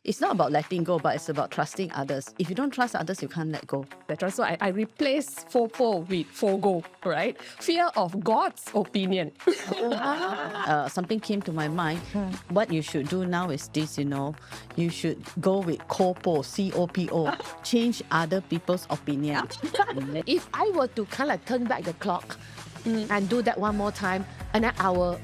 it's not about letting go, but it's about trusting others. If you don't trust others, you can't let go. Etc. So I replace FOPO with FOGO, right? Fear of God's opinion. Something came to my mind. What you should do now is this, you should go with COPO, C-O-P-O, change other people's opinion. If I were to kind of turn back the clock and do that one more time, and then I'll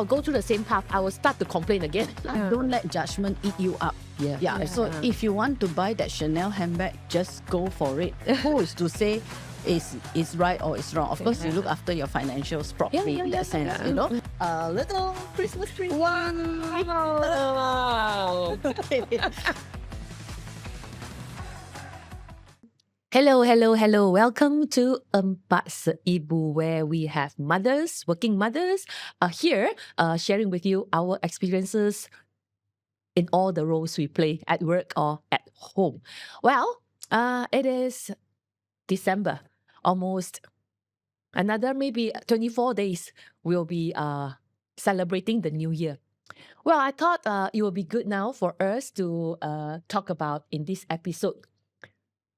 go through the same path, I will start to complain again. Don't let judgment eat you up. Yeah. So if you want to buy that Chanel handbag, just go for it. Who is to say is right or is wrong? Of course, you look after your financials properly in that sense, A little Christmas tree. Wow! Hello. Welcome to Seibu, where we have working mothers, here sharing with you our experiences in all the roles we play at work or at home. Well, it is December, almost another maybe 24 days we'll be celebrating the new year. Well, I thought it would be good now for us to talk about in this episode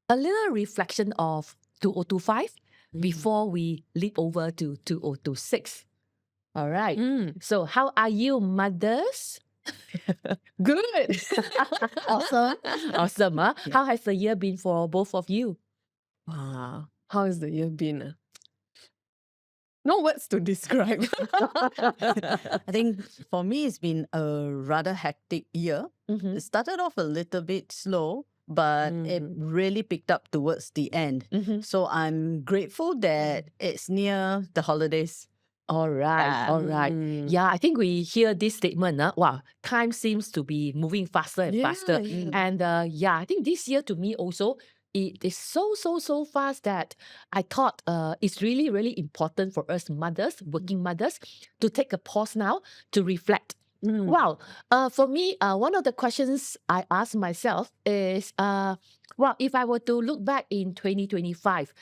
a little reflection of 2025 before we leap over to 2026. All right. So how are you, mothers? Good. Awesome. Huh? Yeah. How has the year been for both of you? Wow. How has the year been? No words to describe. I think for me, it's been a rather hectic year. It started off a little bit slow, but it really picked up towards the end. So I'm grateful that it's near the holidays. All right. Yeah, I think we hear this statement. Wow, time seems to be moving faster and faster. And I think this year to me also, it is so fast that I thought it's really, really important for us mothers, working mothers, to take a pause now to reflect. Well, for me, one of the questions I ask myself is, if I were to look back in 2025,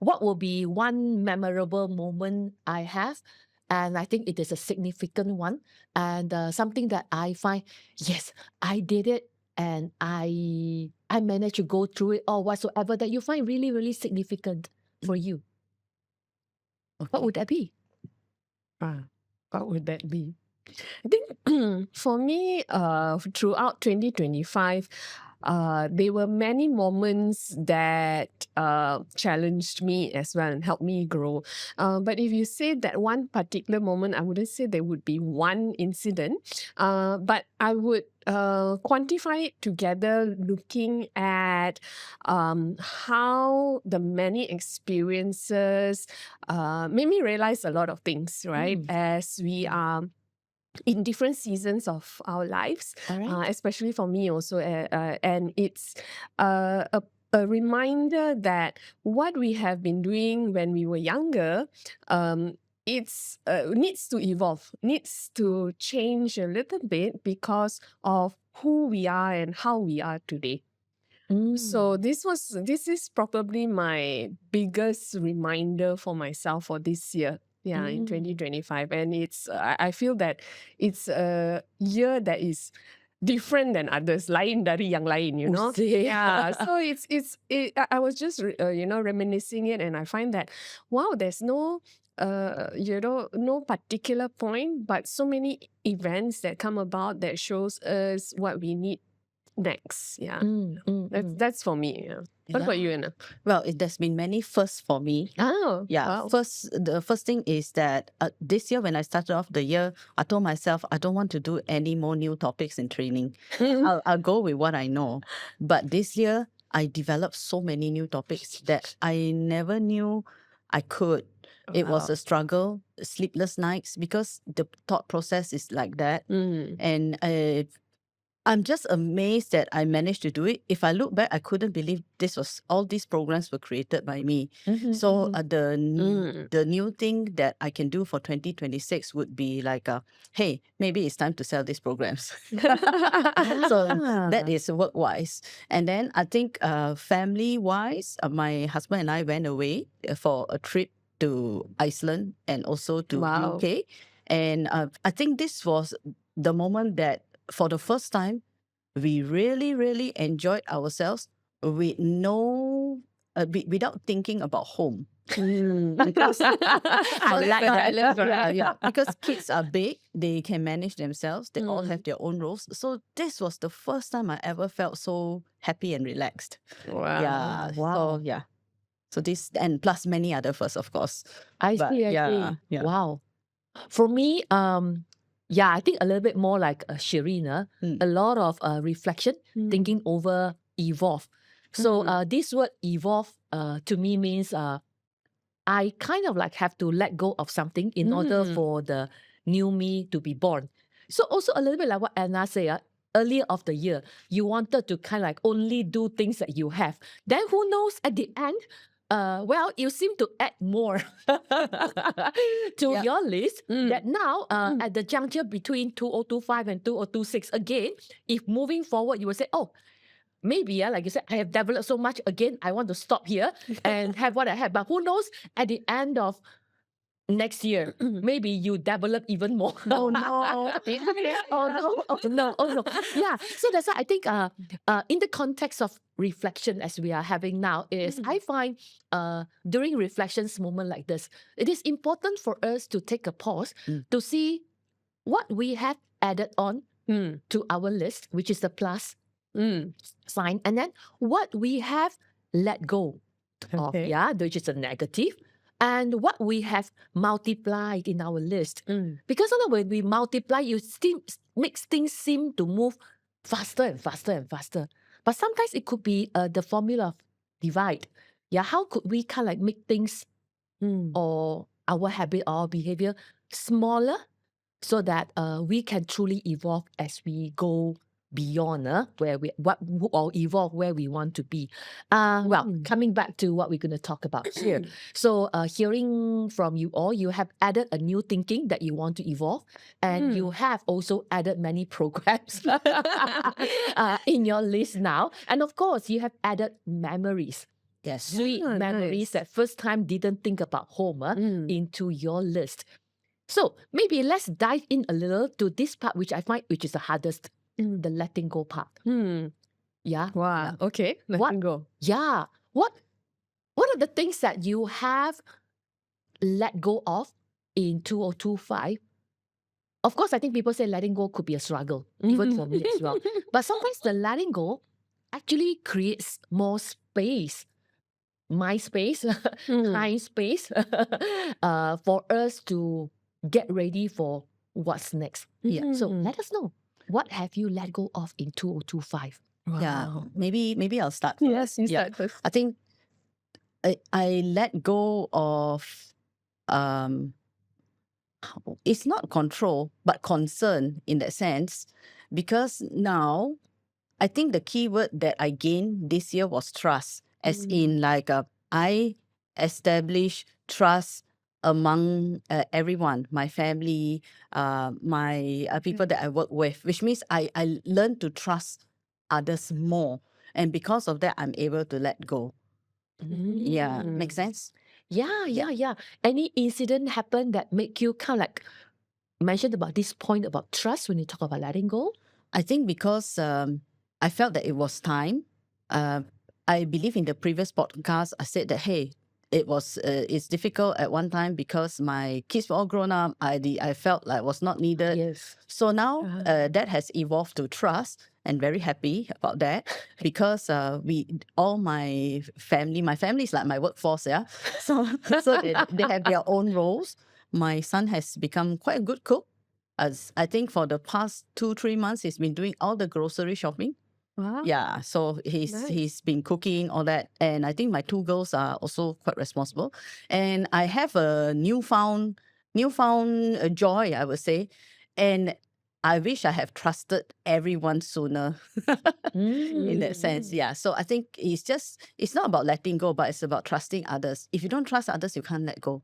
what will be one memorable moment I have? And I think it is a significant one and something that I find, yes, I did it and I managed to go through it or whatsoever that you find really, really significant for you. Okay. What would that be? What would that be? I think for me, throughout 2025, there were many moments that challenged me as well and helped me grow. But if you say that one particular moment, I wouldn't say there would be one incident, but I would quantify it together looking at how the many experiences made me realize a lot of things, right? As we are in different seasons of our lives, especially for me also. And it's a reminder that what we have been doing when we were younger, it's needs to evolve, needs to change a little bit because of who we are and how we are today. So this is probably my biggest reminder for myself for this year. In 2025. And it's I feel that it's a year that is different than others, lain dari yang lain, you know. So I was just reminiscing it, and I find that there's no no particular point, but so many events that come about that shows us what we need next. That's for me. What about you, Anna? Well, there's been many firsts for me. Wow. The first thing is that this year when I started off the year, I told myself I don't want to do any more new topics in training. I'll go with what I know. But this year, I developed so many new topics that I never knew I could. It was a struggle, sleepless nights, because the thought process is like that. And I'm just amazed that I managed to do it. If I look back, I couldn't believe all these programs were created by me. So the new thing that I can do for 2026 would be like, hey, maybe it's time to sell these programs. So that is work-wise. And then I think family-wise, my husband and I went away for a trip to Iceland and also to UK. And I think this was the moment that for the first time, we really, really enjoyed ourselves with without thinking about home. Because I like that. yeah, because kids are big, they can manage themselves, they all have their own roles. So this was the first time I ever felt so happy and relaxed. Wow. Yeah. Wow. So yeah. So this, and plus many other firsts, of course. I But see, I yeah, see. yeah. Wow. For me, yeah, I think a little bit more like Shireen, a lot of reflection, thinking over evolve. So this word evolve to me means I kind of like have to let go of something in order for the new me to be born. So also a little bit like what Anna said, earlier of the year, you wanted to kind of like only do things that you have. Then who knows at the end, well, you seem to add more to your list that now at the juncture between 2025 and 2026, again, if moving forward, you will say, oh, maybe, like you said, I have developed so much. Again, I want to stop here and have what I have. But who knows, at the end of next year, maybe you develop even more. Oh no. oh no, oh no, oh no. Yeah. So that's why I think in the context of reflection as we are having now is I find during reflections moment like this, it is important for us to take a pause to see what we have added on to our list, which is the plus sign, and then what we have let go of, which is a negative, and what we have multiplied in our list. Because sometimes when we multiply, you still makes things seem to move faster and faster and faster. But sometimes it could be the formula of divide. Yeah, how could we kind of like make things or our habit or behavior smaller so that we can truly evolve as we go beyond where we or evolve where we want to be. Well, coming back to what we're going to talk about here. So hearing from you all, you have added a new thinking that you want to evolve, and you have also added many programs in your list now. And of course, you have added memories. Yes. Sweet memories that first time didn't think about home into your list. So maybe let's dive in a little to this part, which I find which is the hardest, the letting go part. Yeah. Wow. Okay. Letting go. Yeah. What are the things that you have let go of in 2025? Of course, I think people say letting go could be a struggle, even for me as well. But sometimes the letting go actually creates more space. My space, time space, for us to get ready for what's next. Yeah. So let us know, what have you let go of in 2025? Wow. Yeah. Maybe I'll start first. Yes, you start first. I think I let go of it's not control, but concern in that sense, because now I think the key word that I gained this year was trust, as in like I establish trust among everyone, my family, my people that I work with, which means I learn to trust others more. And because of that, I'm able to let go. Yeah, makes sense? Yeah. Any incident happen that make you kind of like mentioned about this point about trust when you talk about letting go? I think because I felt that it was time. I believe in the previous podcast, I said that, hey, it's difficult at one time because my kids were all grown up. I felt like was not needed. Yes. So now that has evolved to trust, and very happy about that because my family is like my workforce, yeah. So they have their own roles. My son has become quite a good cook. As I think for the past 2-3 months, he's been doing all the grocery shopping. Wow. Yeah, so he's been cooking all that, and I think my 2 girls are also quite responsible. And I have a newfound joy, I would say, and I wish I have trusted everyone sooner. In that sense, yeah. So I think it's not about letting go, but it's about trusting others. If you don't trust others, you can't let go.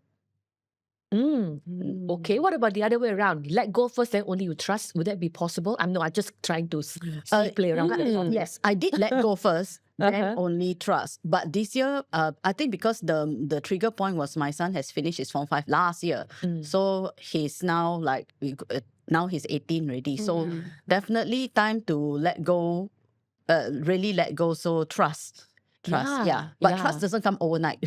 Okay, what about the other way around? Let go first, then only you trust. Would that be possible? I'm just trying to play around. Yes, I did let go first, then only trust. But this year, I think because the trigger point was my son has finished his Form 5 last year, so he's now like now he's 18 already. So definitely time to let go, really let go. So trust. Yeah, But yeah. trust doesn't come overnight.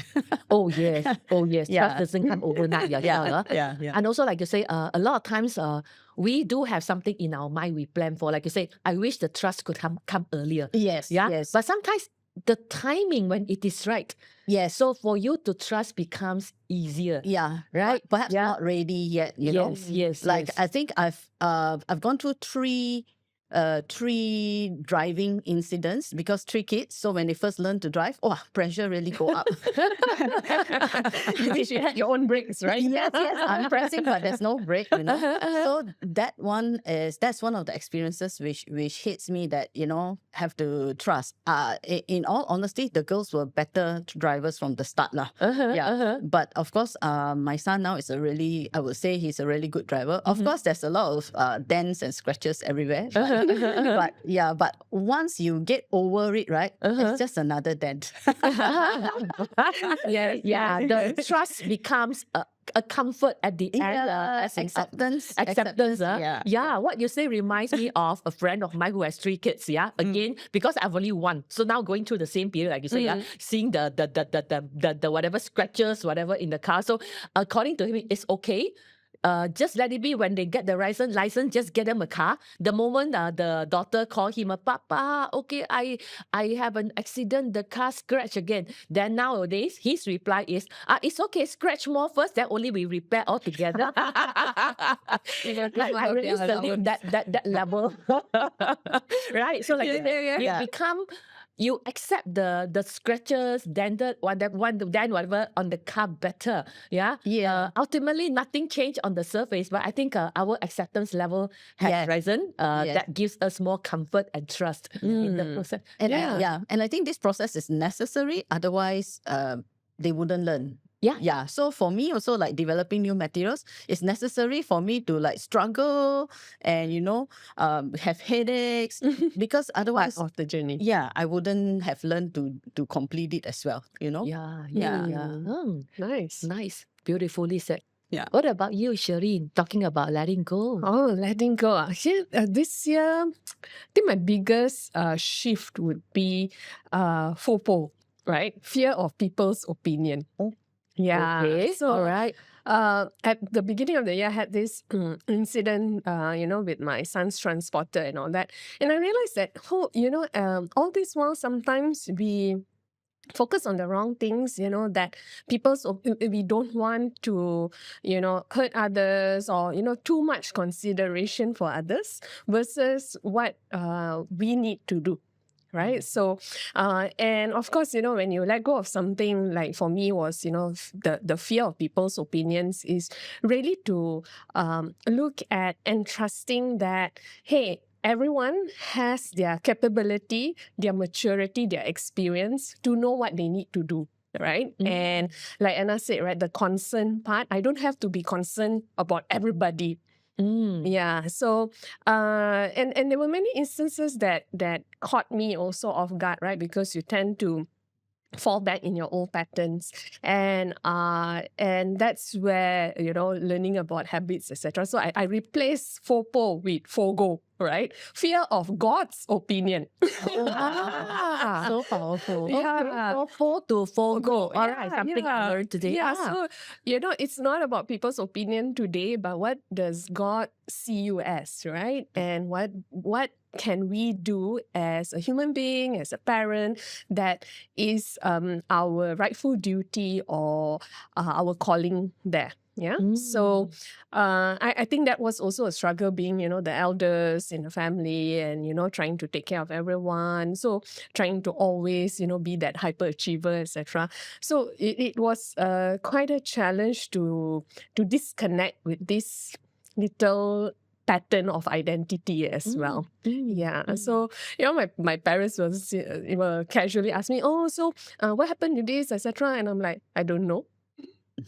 Oh yes, trust Yeah. doesn't come overnight. Yeah. And also, like you say, a lot of times, we do have something in our mind we plan for. Like you say, I wish the trust could come earlier. Yes. Yeah, Yes. but sometimes the timing when it is right. Yes. So for you to trust becomes easier. Yeah. Right? But perhaps Yeah. not ready yet, you know. Yes. Like I think I've gone through three driving incidents because 3 kids. So when they first learn to drive, pressure really go up. You wish you had your own brakes, right? Yes, I'm pressing, but there's no brake, you know. So that's one of the experiences which hits me that, you know, have to trust. In all honesty, the girls were better drivers from the start lah. But of course, my son now is I would say he's a really good driver. Of course, there's a lot of dents and scratches everywhere. But once you get over it, right, it's just another dent. Yeah. The trust becomes a comfort at the end. Acceptance. Acceptance. Yeah. What you say reminds me of a friend of mine who has 3 kids. Yeah. Again, because I've only one. So now going through the same period, like you say, seeing the whatever scratches, whatever in the car. So according to him, it's okay. Just let it be. When they get the license, just get them a car. The moment the daughter called him, Papa, okay, I have an accident, the car scratch again. Then nowadays, his reply is, it's okay, scratch more first, then only we repair all together. I really salute that level. Right? So like you become, you accept the scratches, dented, whatever on the car better. Yeah. Ultimately, nothing changed on the surface, but I think our acceptance level has risen. That gives us more comfort and trust in the process. And and I think this process is necessary. Otherwise, they wouldn't learn. Yeah. So for me also, like developing new materials, it's necessary for me to like struggle and, you know, have headaches because otherwise Part of the journey. Yeah, I wouldn't have learned to complete it as well, you know? Yeah. Nice. Beautifully said. Yeah. What about you, Shireen? Talking about letting go. Oh, letting go. Actually, this year, I think my biggest shift would be FOPO, right? Fear of people's opinion. Yeah. Okay. So, all right. at the beginning of the year, I had this incident, with my son's transporter and all that. And I realized that, all this while, sometimes we focus on the wrong things, that we don't want to, hurt others or, too much consideration for others versus what we need to do. Right. So, and of course, when you let go of something, like for me was, the fear of people's opinions is really to look at and trusting that, hey, everyone has their capability, their maturity, their experience to know what they need to do. Right. And like Anna said, right, the concern part, I don't have to be concerned about everybody. Yeah. So, and there were many instances that caught me also off guard, right? Because you tend to fall back in your old patterns, and that's where learning about habits, etc. So I replaced FOPO with FOGO, right? Fear of God's opinion. So powerful. FOPO to FOGO. All right, something I learned today. Yeah. So it's not about people's opinion today, but what does God see you as, right? And what can we do as a human being, as a parent, that is our rightful duty or our calling there. Yeah. So I think that was also a struggle, being, the elders in the family and, trying to take care of everyone. So trying to always, be that hyperachiever, etc. So it was quite a challenge to disconnect with this little pattern of identity as well. Yeah. So, my parents were casually ask me, oh, so what happened to this, etc. And I'm like, I don't know.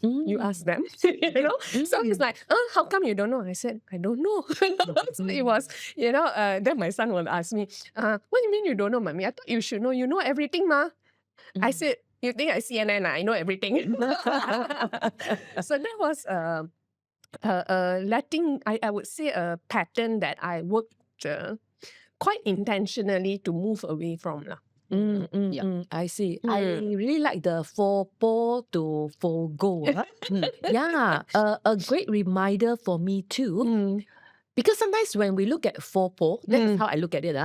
You ask them, So it's like, how come you don't know? I said, I don't know. So it was, then my son will ask me, what do you mean you don't know, Mommy? I thought you should know. You know everything, ma. I said, you think I CNN? I know everything. So that was I would say a pattern that I worked quite intentionally to move away from lah. Yeah. I see. I really like the forpo to forgo. Yeah, a great reminder for me too. Because sometimes when we look at forpo, that's how I look at it.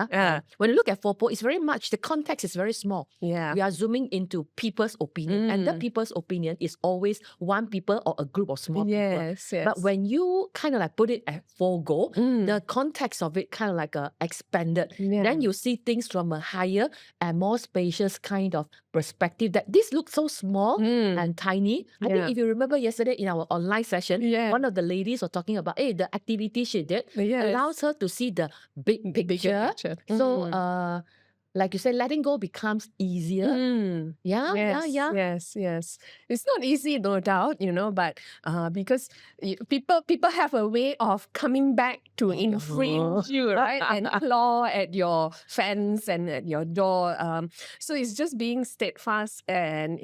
When you look at forpo, it's very much, the context is very small. Yeah. We are zooming into people's opinion, and that people's opinion is always one people or a group of small people. Yes, yes. But when you kind of like put it at forgo, the context of it kind of like expanded. Yeah. Then you see things from a higher and more spacious kind of perspective, that this looks so small and tiny. I Yeah. think if you remember yesterday in our online session, Yeah. one of the ladies was talking about, the activity she did allows her to see the big Bigger picture. picture. So, like you said, letting go becomes easier. Yeah, Yes. It's not easy, no doubt, but because people have a way of coming back to infringe you, right, and claw at your fence and at your door. So it's just being steadfast and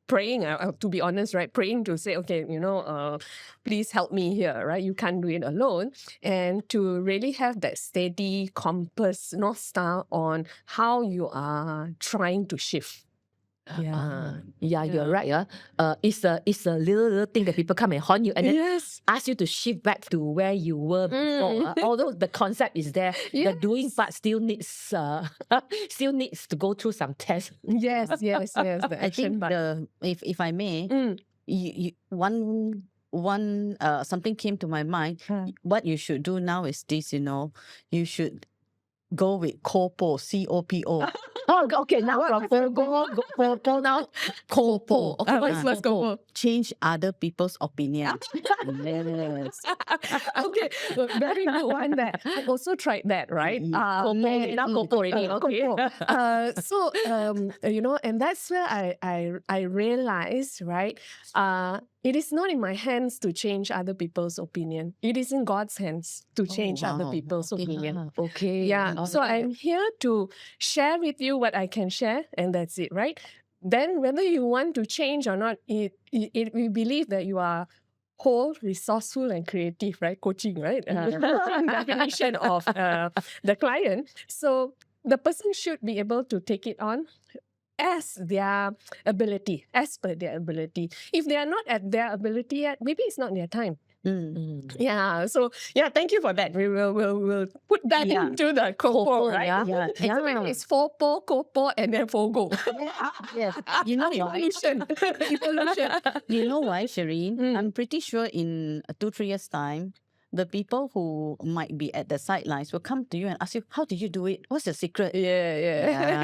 praying, to be honest, right? Praying to say, okay, please help me here, right? You can't do it alone. And to really have that steady compass, North Star on how you are trying to shift. You're right. It's a little thing that people come and haunt you and then ask you to shift back to where you were before. Although the concept is there, the doing part still needs to go through some tests. Yes. The I action think part. if I may, one something came to my mind. What you should do now is this, you should go with COPO, COPO. Oh, okay. Now from forgo now copo. Okay, what is Let's go. Change other people's opinion. Yes. Okay, very good one there. I also tried that, right? Now copo already. Okay. So and that's where I realized, right? It is not in my hands to change other people's opinion. It is in God's hands to change other wow. people's opinion. Okay. Yeah. So I'm here to share with you what I can share, and that's it, right? Then whether you want to change or not, we believe that you are whole, resourceful, and creative, right? Coaching, right? Definition of the client. So the person should be able to take it on as per their ability. If they are not at their ability yet, maybe it's not their time. Yeah. So thank you for that. We'll put that into the copo, right? Yeah. It's forpo, copo, and then forgo. Yes. You know why? Evolution. You know why, Shireen? I'm pretty sure in 2-3 years' time, the people who might be at the sidelines will come to you and ask you, how did you do it? What's your secret? Yeah.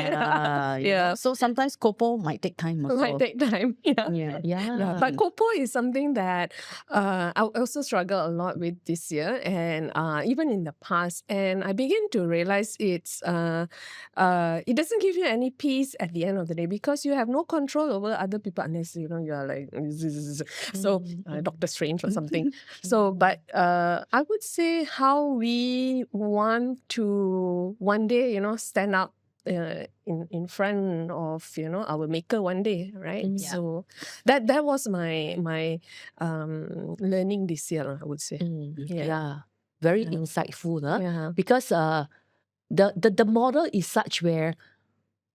So sometimes COPO might take time also. Might take time. Yeah. But COPO is something that I also struggle a lot with this year and even in the past. And I begin to realize it doesn't give you any peace at the end of the day because you have no control over other people unless you are like Doctor Strange or something. So, but I would say how we want to one day, stand up in front of our maker one day, right? So that was my learning this year, I would say. Very insightful. Because the model is such where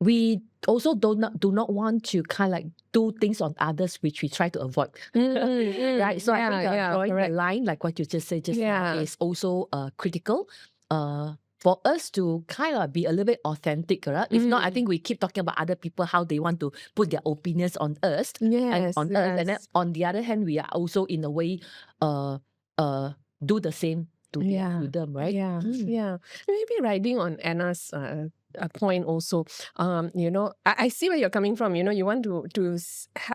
we also do not want to kind of like do things on others which we try to avoid. Right? So I think drawing the line, like what you just said now, is also critical for us to kind of be a little bit authentic. Right? If not, I think we keep talking about other people, how they want to put their opinions on us. And then on the other hand, we are also in a way do the same to them, right? Maybe riding on Anna's point also, I see where you're coming from. You want to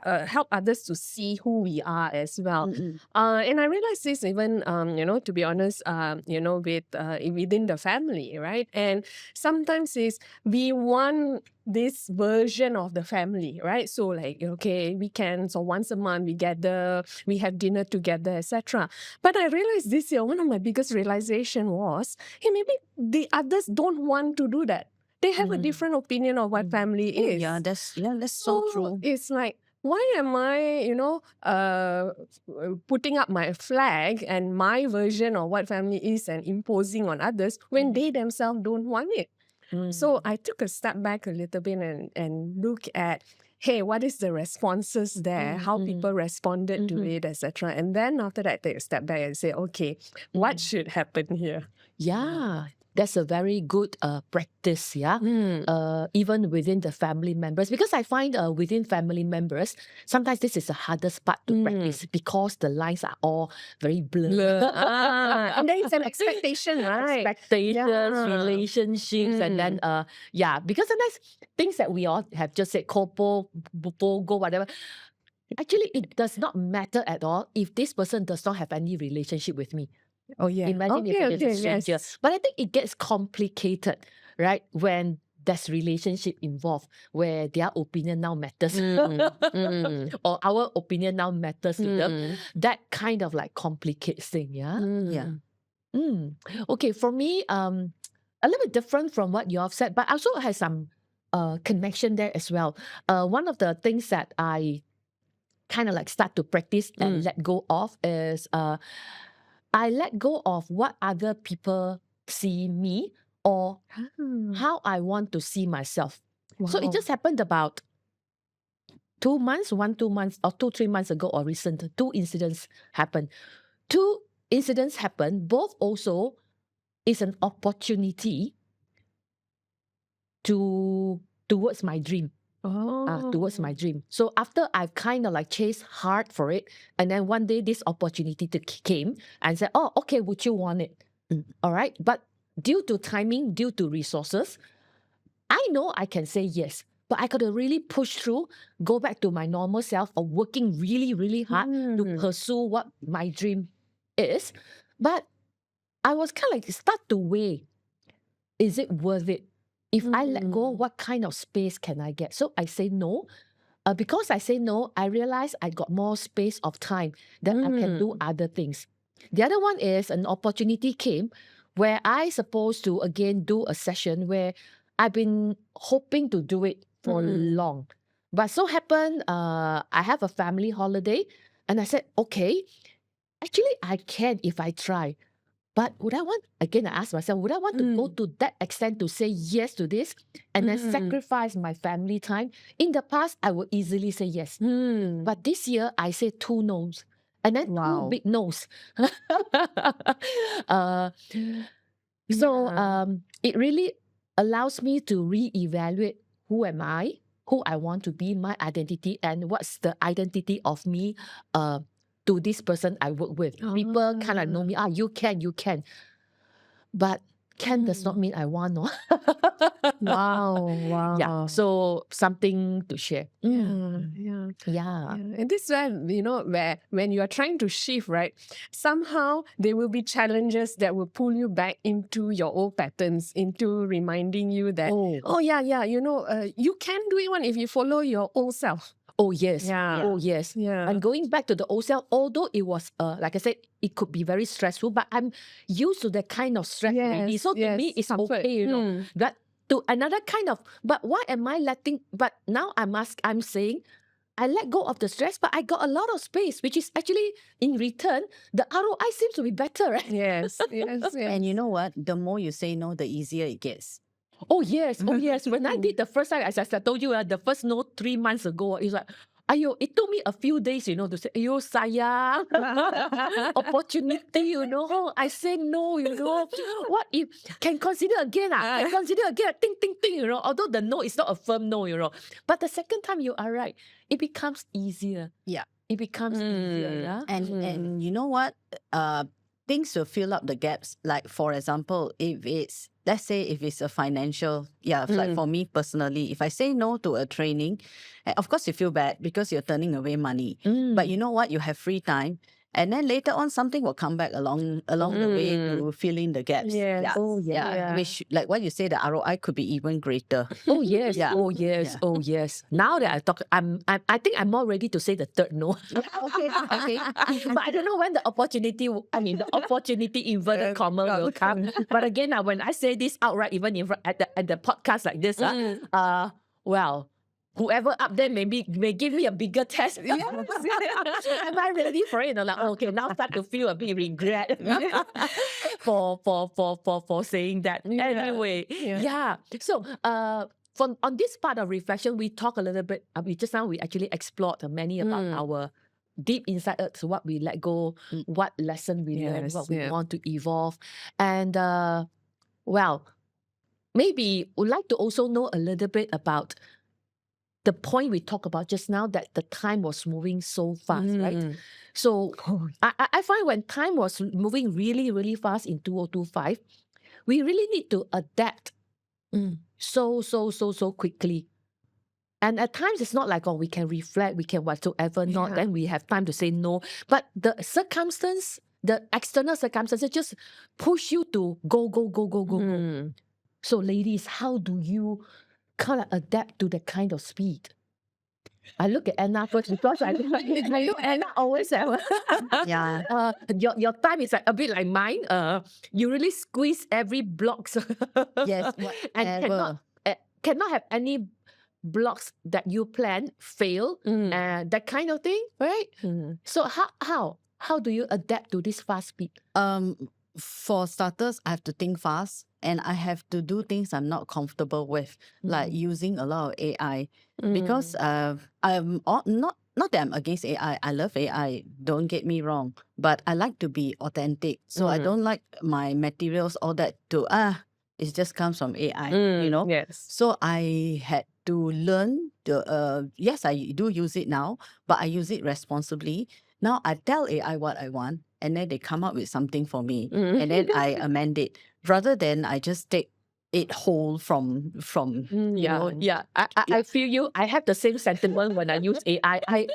help others to see who we are as well. And I realize this even, to be honest, with within the family, right? And sometimes we want this version of the family, right? So like, okay, weekends or once a month we gather, we have dinner together, etc. But I realized this year, one of my biggest realization was, hey, maybe the others don't want to do that. They have a different opinion of what family is. That's so true. It's like, why am I, putting up my flag and my version of what family is and imposing on others when they themselves don't want it? So I took a step back a little bit and look at, hey, what is the responses there? How people responded to it, etc. And then after that, take a step back and say, okay, what should happen here? Yeah, that's a very good practice. Yeah, even within the family members, because I find within family members, sometimes this is the hardest part to practice because the lines are all very blurred. And then it's an expectation, right? Expectations, Yeah. relationships, and then because sometimes things that we all have just said, kopo, bogo, whatever. Actually, it does not matter at all if this person does not have any relationship with me. Oh, yeah. Imagine if it is a stranger. Yes. But I think it gets complicated, right? When there's relationship involved, where their opinion now matters, or our opinion now matters to them. That kind of like complicates thing, yeah. Okay, for me, a little bit different from what you have said, but also has some connection there as well. One of the things that I kind of like start to practice and let go of is I let go of what other people see me or how I want to see myself. So it just happened about 2 months, 2 months, or 3 months ago, or recent. 2 incidents happened. 2 incidents happened. Both also is an opportunity towards my dream. Towards my dream. So after I've kind of like chased hard for it, and then one day this opportunity came and said, oh, okay, would you want it? All right. But due to timing, due to resources, I know I can say yes, but I got to really push through, go back to my normal self of working really, really hard to pursue what my dream is. But I was kind of like start to weigh, is it worth it? If I let go, what kind of space can I get? So I say no. Because I say no, I realize I got more space of time that I can do other things. The other one is an opportunity came where I supposed to again do a session where I've been hoping to do it for long. But so happened, I have a family holiday and I said, okay, actually I can if I try. But would I want, again, I asked myself, would I want to go to that extent to say yes to this and then sacrifice my family time? In the past, I would easily say yes. But this year, I say 2 no's and then 2 big no's. It really allows me to reevaluate who am I, who I want to be, my identity, and what's the identity of me to this person I work with. People kind of know me. You can. But can does not mean I want, no? Wow. Yeah. So something to share. Yeah. And this is where when you are trying to shift, right, somehow there will be challenges that will pull you back into your old patterns, into reminding you that, you can do it if you follow your old self. Oh, yes. Yeah. Oh, yes. Yeah. And going back to the old self, although it was, like I said, it could be very stressful, but I'm used to that kind of stress already. So to me, it's comfort. okay, But to another kind of, but why am I letting, but now I'm saying, I let go of the stress, but I got a lot of space, which is actually, in return, the ROI seems to be better, right? Yes. And you know what? The more you say no, the easier it gets. Oh, yes. When I did the first time, as I told you, the first no 3 months ago, it's like, it took me a few days, to say, sayang, opportunity, I say no, what if, can consider again, can consider again, ting, although the no is not a firm no, but the second time you are right, it becomes easier. Yeah. It becomes easier, yeah. And you know what? Things will fill up the gaps. Like, for example, let's say if it's a financial, like for me personally, if I say no to a training, of course you feel bad because you're turning away money. But you know what? You have free time. And then later on, something will come back along the way to fill in the gaps. Yes. Yeah. Oh, yeah. Which, like what you say, the ROI could be even greater. Oh, yes. Yeah. Oh, yes. Yeah. Oh, yes. Now that I talk, I think I'm more ready to say the third no. Okay. But I don't know when the opportunity, the opportunity inverted comma will come. But again, when I say this outright, even if at the podcast like this, well, whoever up there may give me a bigger test. Yes. Am I ready for it? And I'm like, okay, now start to feel a bit regret for saying that. Anyway, yeah. So on this part of reflection, we talk a little bit. We actually explored many about our deep inside us, what we let go, what lesson we learned, what we want to evolve, and well, maybe would like to also know a little bit about the point we talked about just now, that the time was moving so fast, right? So I find when time was moving really, really fast in 2025, we really need to adapt so quickly. And at times it's not like, oh, we can reflect, we can whatsoever, not then we have time to say no. But the circumstance, the external circumstances just push you to go. So ladies, how do you kind of adapt to that kind of speed? I look at Anna first because I know Anna always have your time is like a bit like mine. You really squeeze every blocks. Yes, and cannot have any blocks that you plan fail, that kind of thing, right? So how do you adapt to this fast speed? For starters, I have to think fast and I have to do things I'm not comfortable with, like using a lot of AI. Because I'm not that I'm against AI. I love AI, don't get me wrong. But I like to be authentic. So I don't like my materials, all that to it just comes from AI, you know? Yes. So I had to learn yes, I do use it now, but I use it responsibly. Now I tell AI what I want, and then they come up with something for me, and then I amend it rather than I just take it whole from you know. Yeah. I feel you. I have the same sentiment when I use AI. I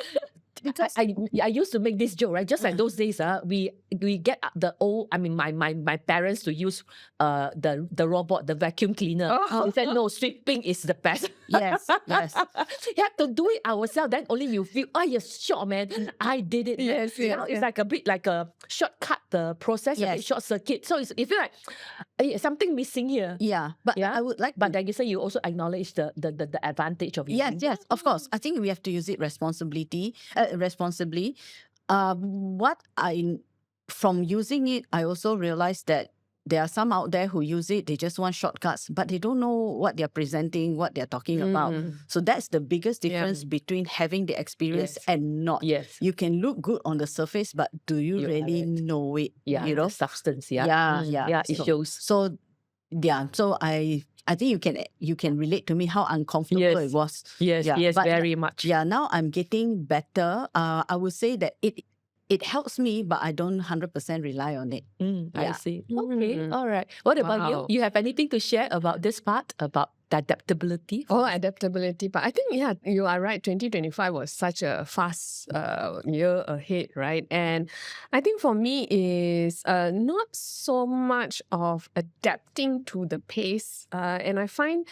used to make this joke, right? Just like those days, we get the old. I mean, my parents to use the robot, the vacuum cleaner. They said no, sweeping is the best. Yes. You have to do it ourselves. Then only you feel, oh, you're sure, man. I did it. Yes. Now it's like a bit like a shortcut the process, a bit short circuit. So you feel like something missing here. Yeah, but I would like. But like you say, you also acknowledge the advantage of it. Yes, of course. I think we have to use it responsibly. From using it, I also realized that there are some out there who use it, they just want shortcuts, but they don't know what they're presenting, what they're talking about. So that's the biggest difference between having the experience and not. Yes. You can look good on the surface, but do you really know it? Yeah, you know, the substance. Yeah, it shows. So I think you can relate to me how uncomfortable it was. Yes, but very much. Yeah, now I'm getting better. I would say that it helps me, but I don't 100% rely on it. I see. Okay, all right. What about you? You have anything to share about this part, about adaptability? Oh, adaptability. But I think, you are right. 2025 was such a fast year ahead, right? And I think for me is not so much of adapting to the pace. And I find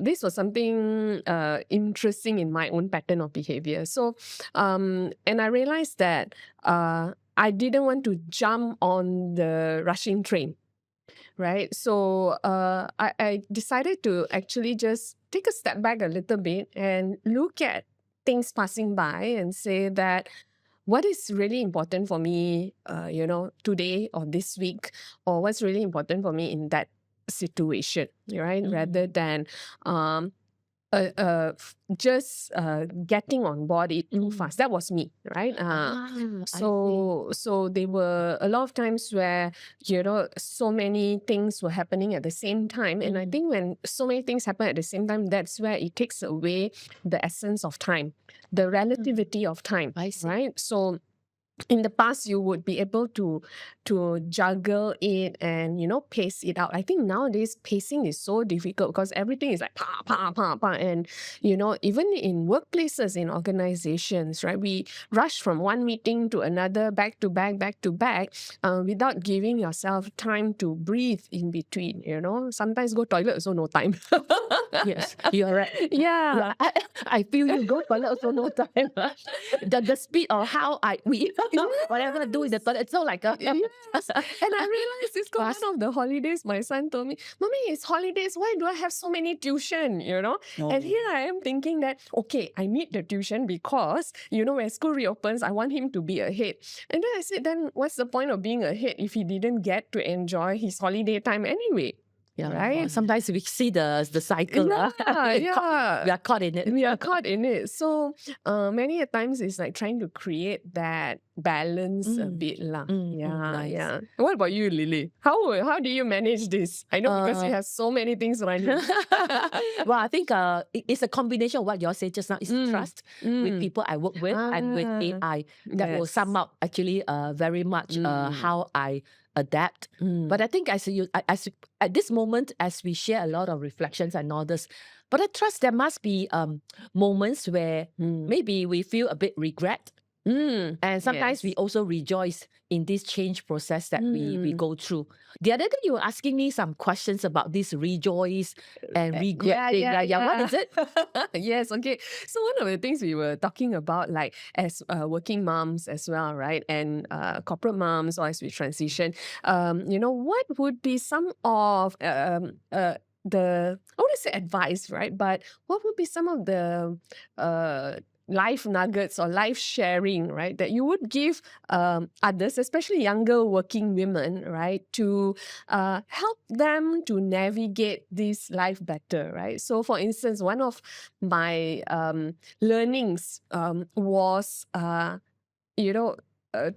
this was something interesting in my own pattern of behavior. So, and I realized that I didn't want to jump on the rushing train. Right. So I decided to actually just take a step back a little bit and look at things passing by and say that what is really important for me, today or this week, or what's really important for me in that situation, right? Rather than just getting on board it too fast. That was me, right? So there were a lot of times where, so many things were happening at the same time. And I think when so many things happen at the same time, that's where it takes away the essence of time, the relativity of time, right? So in the past, you would be able to juggle it and, pace it out. I think nowadays pacing is so difficult because everything is like pa, pa, pa, pa. And, even in workplaces, in organizations, right, we rush from one meeting to another, back to back, without giving yourself time to breathe in between, Sometimes go toilet, so no time. Yes, you're right. Yeah. I feel you go toilet also no time. The speed of how we whatever I do in the toilet, it's so like a Yes. And I realized this got fast. one of the holidays. My son told me, "Mommy, it's holidays. Why do I have so many tuition?" And here I am thinking that, okay, I need the tuition because, when school reopens, I want him to be ahead. And then I said, then what's the point of being ahead if he didn't get to enjoy his holiday time anyway? Yeah, Right? sometimes we see the cycle. Yeah, yeah. We are caught in it. We are caught in it. So many a times it's like trying to create that balance a bit lah. Nice. Yeah. What about you, Lily? How do you manage this? I know because you have so many things running. Well, I think it's a combination of what you all said just now. It's trust with people I work with and with AI that will sum up actually very much how I adapt. But I think as at this moment, as we share a lot of reflections and all this, but I trust there must be moments where maybe we feel a bit regret. And sometimes we also rejoice in this change process that we go through. The other day, you were asking me some questions about this rejoice and regret thing. What is it? Yes, okay. So one of the things we were talking about, like as working moms as well, right? And corporate moms, or as we transition, what would be some of the, I want to say advice, right? But what would be some of the life nuggets or life sharing, right, that you would give others, especially younger working women, right, to help them to navigate this life better, right? So, for instance, one of my learnings was,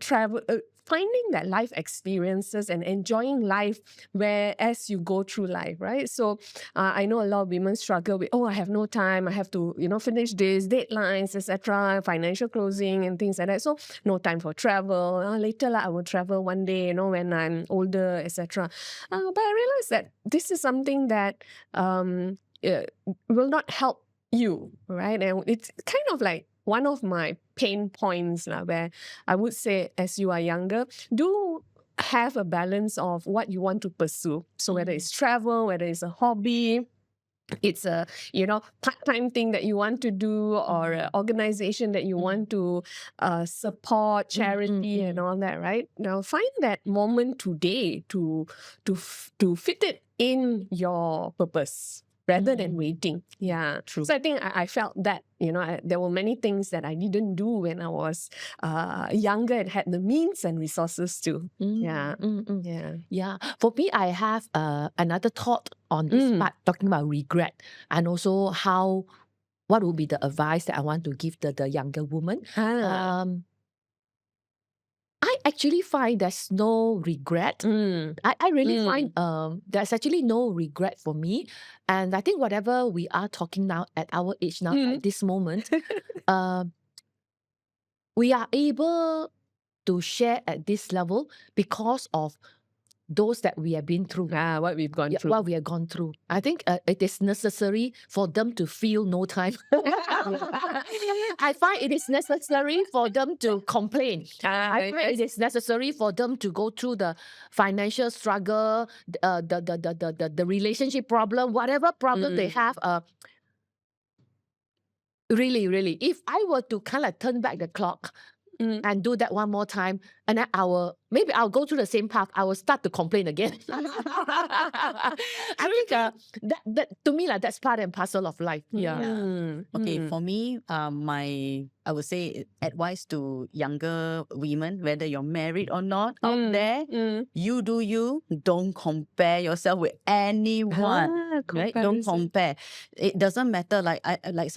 travel. Finding that life experiences and enjoying life as you go through life, right? So I know a lot of women struggle with, I have no time, I have to, finish this, deadlines, etc., financial closing and things like that. So no time for travel. Later, I will travel one day, when I'm older, etc. But I realized that this is something that will not help you, right? And it's kind of like one of my pain points where I would say, as you are younger, do have a balance of what you want to pursue. So whether it's travel, whether it's a hobby, it's a part-time thing that you want to do, or an organization that you want to support, charity and all that, right? Now find that moment today to fit it in your purpose rather than waiting. Yeah, True. So I think I felt that there were many things that I didn't do when I was younger and had the means and resources to. Yeah. For me, I have another thought on this part, talking about regret, and also what would be the advice that I want to give the younger woman. I actually find there's no regret. I really find there's actually no regret for me. And I think whatever we are talking now at our age now, at this moment, we are able to share at this level because of those that we have been through. What we've gone through. What we have gone through. I think it is necessary for them to feel no time. I find it is necessary for them to complain. I find it is necessary for them to go through the financial struggle, the relationship problem, whatever problem they have. Really, if I were to kind of turn back the clock and do that one more time, and then maybe I'll go through the same path. I will start to complain again. I think that to me, that's part and parcel of life. Okay, for me, I would say advice to younger women, whether you're married or not, out there, you do you. Don't compare yourself with anyone. Right? Don't compare. It doesn't matter. Like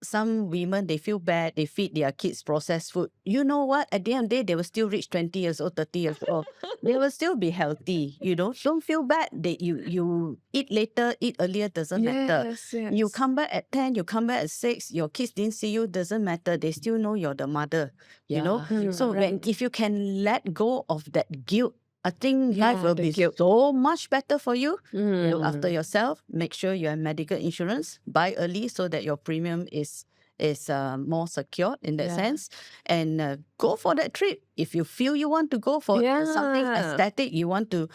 some women, they feel bad, they feed their kids processed food. You know what? At the end of the day, they will still reach 20 years old, 30 years old. They will still be healthy, Don't feel bad. You eat later, eat earlier, doesn't matter. Yes. You come back at 10, you come back at 6, your kids didn't see you, doesn't matter. They still know you're the mother, So if you can let go of that guilt, I think life will be so much better for you. Look after yourself. Make sure you have medical insurance. Buy early so that your premium is is more secure in that Yeah. sense. And go for that trip. If you feel you want to go for something Yeah. aesthetic, you want to,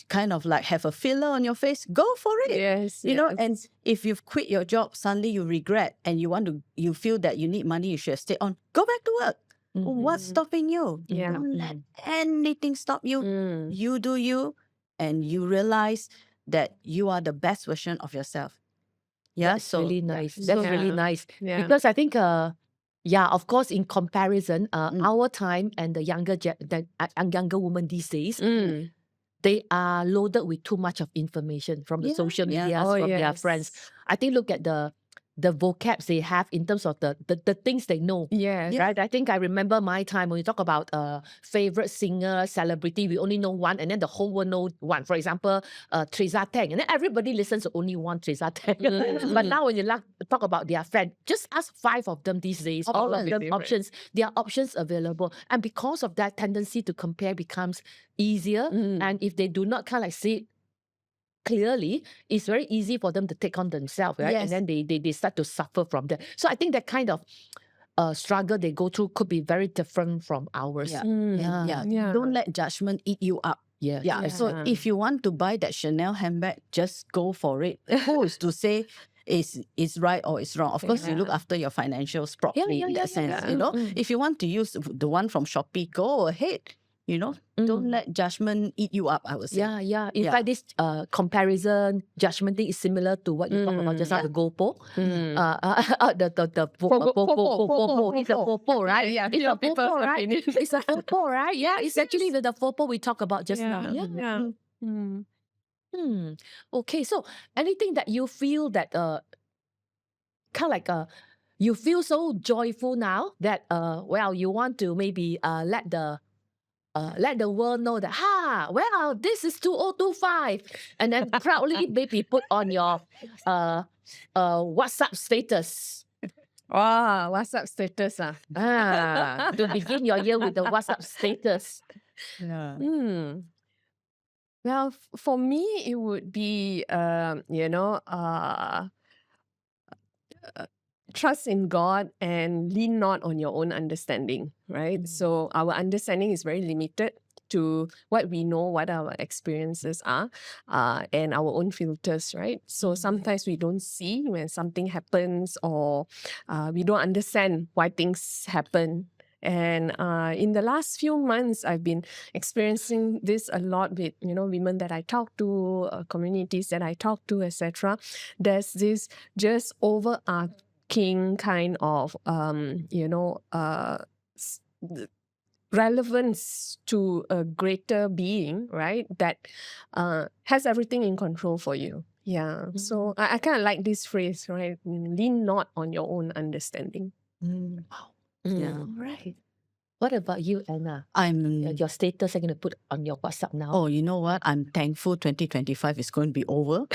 kind of like have a filler on your face, go for it. Yes. And Yes. if you've quit your job, suddenly you regret and you feel that you need money, you should have stayed on, go back to work. What's Mhm. stopping you? Yeah. Don't let anything stop you. Mm. You do you, and you realize that you are the best version of yourself. Yeah, That's really nice. So- That's really Yeah. nice. Yeah. Because I think, of course, in comparison, Mm. our time and the younger women these days, Mm. they are loaded with too much of information from the Yeah. social Yeah. media, Oh, from their friends. yes. I think look at the vocabs they have in terms of the things they know. Yes. Yeah. Right? I think I remember my time when you talk about favorite singer, celebrity, we only know one, and then the whole world know one. For example, Teresa Teng, and then everybody listens to only one Teresa Teng. But now when you talk about their friend, just ask 5 of them these days, all of them Options. options. There are options available, and because of that, tendency to compare becomes easier. Mm. And if they do not kind of like see it clearly, it's very easy for them to take on themselves, right? Yes. And then they start to suffer from that. So I think that kind of struggle they go through could be very different from ours. Yeah. Mm. Yeah. Yeah. Don't let judgment eat you up. Yeah. Yeah. So Yeah. if you want to buy that Chanel handbag, just go for it. Who is to say is right or is wrong? Of course, you look Yeah. after your financials properly in that sense. yeah. If you want to use the one from Shopee, go ahead. Don't let judgment eat you up, I would say. Yeah. In Yeah. fact, this comparison judgment thing is similar to what you talked about just now, the GoPro. Mm. The Popo. It's a Popo, right? Yeah. It's a People's Popo, right? opinion. It's a Popo, right? Yeah, it's actually the Popo we talked about just now. Yeah. Yeah. Mm. Okay, so anything that you feel that kind of like you feel so joyful now that you want to maybe let the world know that this is 2025, and then proudly maybe put on your WhatsApp status. Wow, WhatsApp status. To begin your year with the WhatsApp status. Yeah. Well, for me, it would be, trust in God and lean not on your own understanding, right? So our understanding is very limited to what we know, what our experiences are, and our own filters, right? So sometimes we don't see when something happens, or we don't understand why things happen. And in the last few months, I've been experiencing this a lot with women that I talk to, communities that I talk to, etc. There's this just overarching kind of relevance to a greater being, right? That has everything in control for you. Yeah. So I kind of like this phrase, right? Lean not on your own understanding. Wow. Yeah. All right. What about you, Anna? I'm. Your status I'm going to put on your WhatsApp now. Oh, you know what? I'm thankful 2025 is going to be over.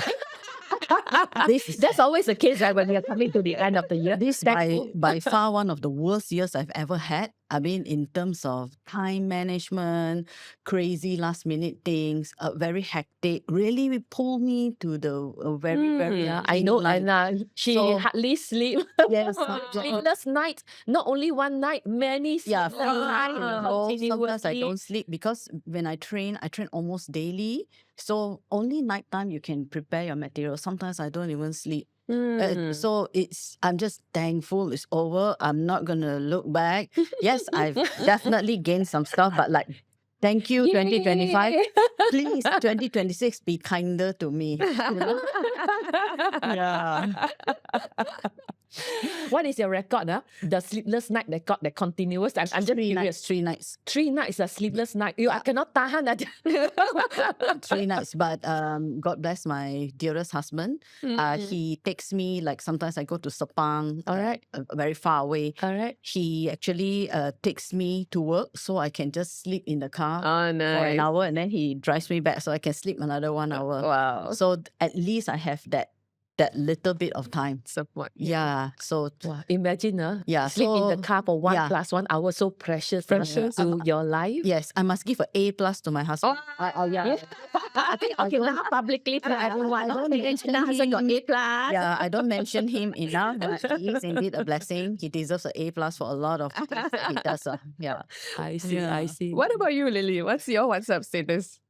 That's always the case, right? When we are coming to the end of the year. This by far one of the worst years I've ever had. I mean, in terms of time management, crazy last minute things, very hectic. Really pulled me to the very, very. Yeah, I know, line. Anna. She So- hardly sleep. Yes. Sleepless night. Not only one night, many Yeah, sleepless nights sometimes I continuously. don't sleep because when I train almost daily. So only nighttime you can prepare your material. Sometimes I don't even sleep. So I'm just thankful it's over. I'm not gonna look back. Yes, I've definitely gained some stuff, but like, thank you, 2025. Yay! Please, 2026, be kinder to me. Yeah. What is your record? The sleepless night record, the continuous. I'm just 3 curious. nights. 3 nights. 3 nights a sleepless night. I cannot tahan. 3 nights. But God bless my dearest husband. He takes me, like sometimes I go to Sepang, All right. very far away. All right. He actually takes me to work so I can just sleep in the car Oh, for nice. an hour, and then he drives me back so I can sleep another 1 hour. Wow. So at least I have that that little bit of time. Somewhat. Yeah. So Wow, imagine yeah. sleep in the So car for yeah. 1 + 1 hour, so precious, Precious. to your life. Yes, I must give an A+ to my husband. Oh yeah. I think okay, now publicly to everyone. I don't mention Husband got him. A+. Yeah, I don't mention him enough, but he is indeed a blessing. He deserves an A+ for a lot of things that he does. Yeah. I see, I see. What about you, Lily? What's your WhatsApp status?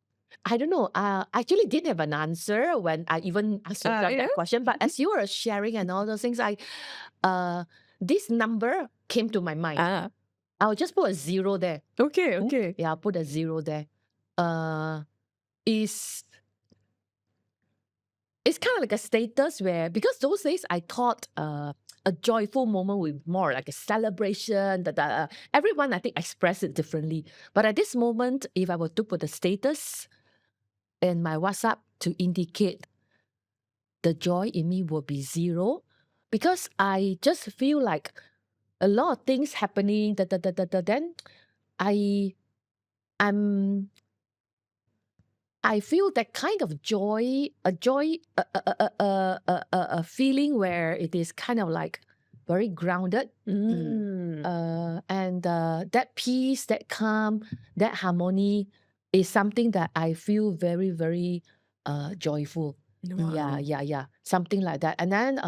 I don't know. I actually didn't have an answer when I even asked yourself yeah? that question. But as you were sharing and all those things, this number came to my mind. I'll just put a 0 there. Okay. Yeah, I'll put a 0 there. It's kind of like a status where, because those days I thought a joyful moment with more like a celebration, everyone I think express it differently. But at this moment, if I were to put a status in my WhatsApp to indicate the joy in me will be 0, because I just feel like a lot of things happening, then I feel that kind of joy, a feeling where it is kind of like very grounded, and that peace, that calm, that harmony is something that I feel very, very joyful. Yeah, something like that. And then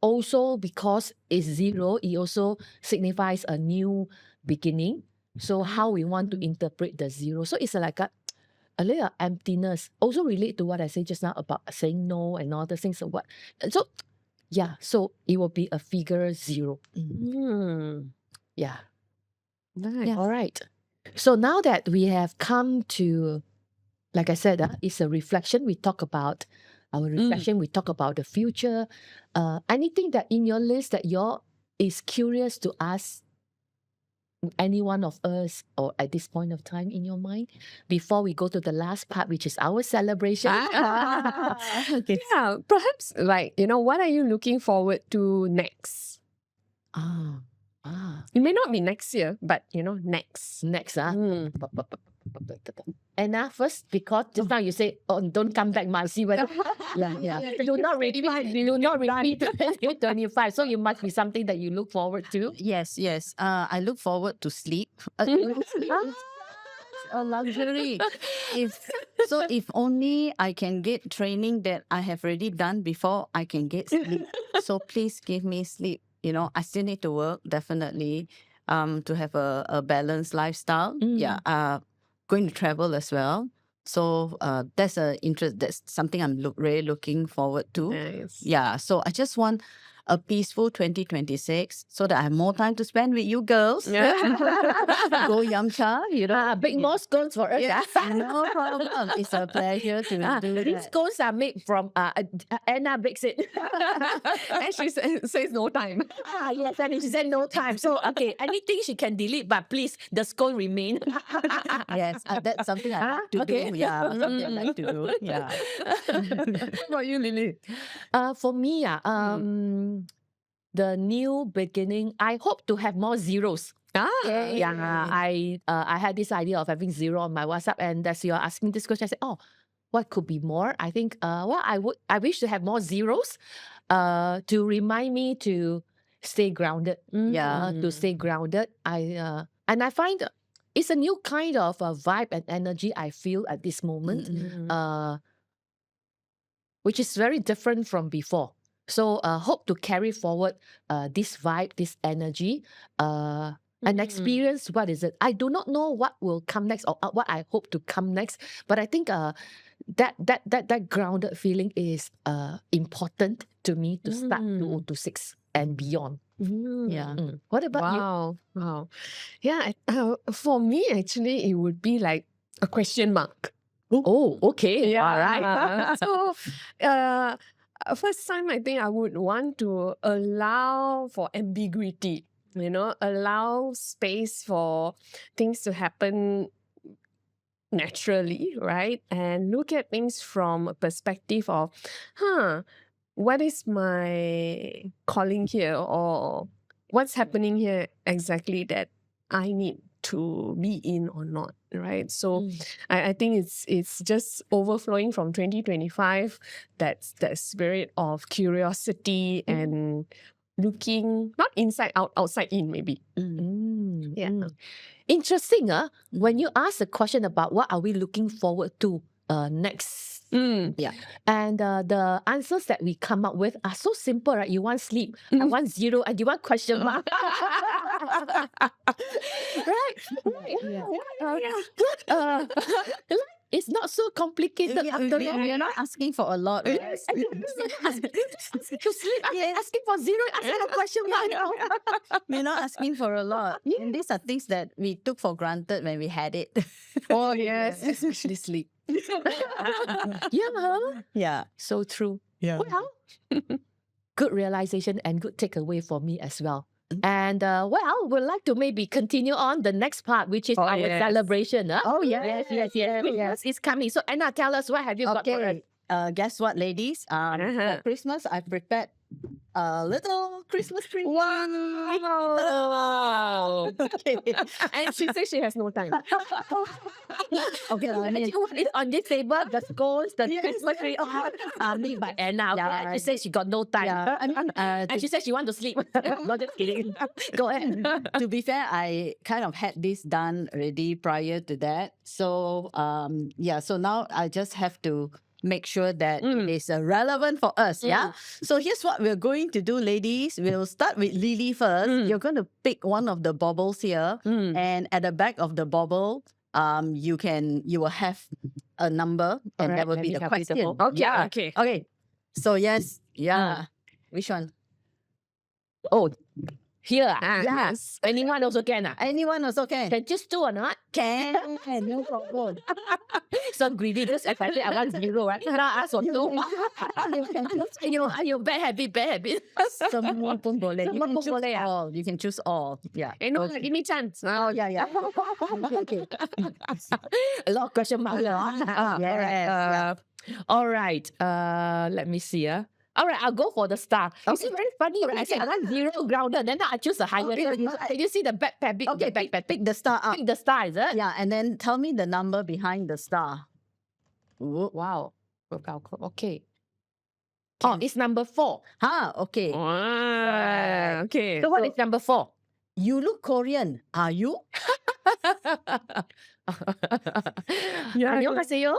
also because it's 0, it also signifies a new beginning. So how we want to interpret the 0. So it's like a little emptiness. Also relate to what I said just now about saying no and all the things. So it will be a figure 0. Yeah. Nice. All right. So now that we have come to, like I said, it's a reflection. We talk about our reflection. We talk about the future. Anything that in your list that is curious to ask any one of us, or at this point of time in your mind, before we go to the last part, which is our celebration? Okay. Yeah, perhaps what are you looking forward to next? It may not be next year, but next. Next, Anna first, because just now you say, don't come back, must see whether do not repeat 2025. So you must be something that you look forward to. Yes. I look forward to sleep. A luxury. If only I can get training that I have already done before I can get sleep. So please give me sleep. I still need to work, definitely, to have a balanced lifestyle. Yeah. Going to travel as well. So that's something I'm really looking forward to. Nice. Yeah. So I just want a peaceful 2026 so that I have more time to spend with you girls. Go Yamcha, Bake more scones for us. Yes, no problem. It's a pleasure to do These that. scones are made from Anna bakes it. And she says no time. Yes, and she said no time. So okay, anything she can delete, but please, the scone remain. Yes, that's something I like to do. Yeah, something I like to do. Yeah. What about you, Lily? For me, the new beginning, I hope to have more zeros. Yeah, I had this idea of having 0 on my WhatsApp, and as you're asking this question, I said, what could be more? I think, I wish to have more zeros, to remind me to stay grounded. To stay grounded. And I find it's a new kind of vibe and energy I feel at this moment, which is very different from before. So hope to carry forward this vibe, this energy, and experience what is it. I do not know what will come next, or what I hope to come next, but I think that grounded feeling is important to me to start 2026 and beyond. Yeah. What about you? Wow. Yeah, for me, actually, it would be like a question mark. Oh, okay. Yeah. All right. So, first time I think I would want to allow for ambiguity, allow space for things to happen naturally, right? And look at things from a perspective of, what is my calling here, or what's happening here exactly that I need to be in or not, right? So I think it's just overflowing from 2025, that spirit of curiosity and looking not inside out, outside in, maybe. Yeah. Interesting, when you ask a question about what are we looking forward to next, Yeah. and the answers that we come up with are so simple, right? You want sleep, I want zero, and you want question mark. Right? Yeah. It's not so complicated after all. You're not asking for a lot, right? Yes. To sleep, Yes. asking for zero, asking for question mark. We're not asking for a lot. And these are things that we took for granted when we had it. Oh, yes. Especially sleep. Yeah. Yeah. So true. Yeah. Well, good realization and good takeaway for me as well. And well, we'd like to maybe continue on the next part, which is our celebration. Oh, yes. Yes, it's coming. So Anna, tell us, what have you got for us? Guess what, ladies? For Christmas, I prepared a little Christmas tree. Wow. Okay. And she says she has no time. Okay, I mean, You want it on this table, the scones, the Christmas tree, made by Anna. Okay? Yeah. She says she got no time. yeah, I mean, And she says she want to sleep. Not just kidding. Go ahead. to be fair, I kind of had this done already prior to that. So, so now I just have to make sure that it is relevant for us. Yeah. So here's what we're going to do, ladies. We'll start with Lily first. You're going to pick one of the baubles here, and at the back of the bauble, you will have a number, and that will be the question. Okay. Yeah. Okay. Okay. So yes, yeah. Which one? Oh, here. Yes. Anyone also can. Anyone also can. Can just two or not? Can. No problem. So greedy, just as I said, I want zero, right? Now ask for two. You can choose You bad habit. Semua pun boleh. You Semua can pun choose boleh, all. You can choose all. Yeah. No, Okay. give me chance. Oh, yeah. Okay. A lot of question marks. Yes. All right. Let me see. All right, I'll go for the star. It's very funny, right? I said I want zero grounded, then I choose the highest. Can you see the backpack? Big, Okay, the backpack. pick the star up. Pick the star, is it? Yeah, and then tell me the number behind the star. Wow. Okay. Oh, it's number 4. Okay. Wow. Okay. So what is number 4? You look Korean. Are you? Yeah, 안녕하세요.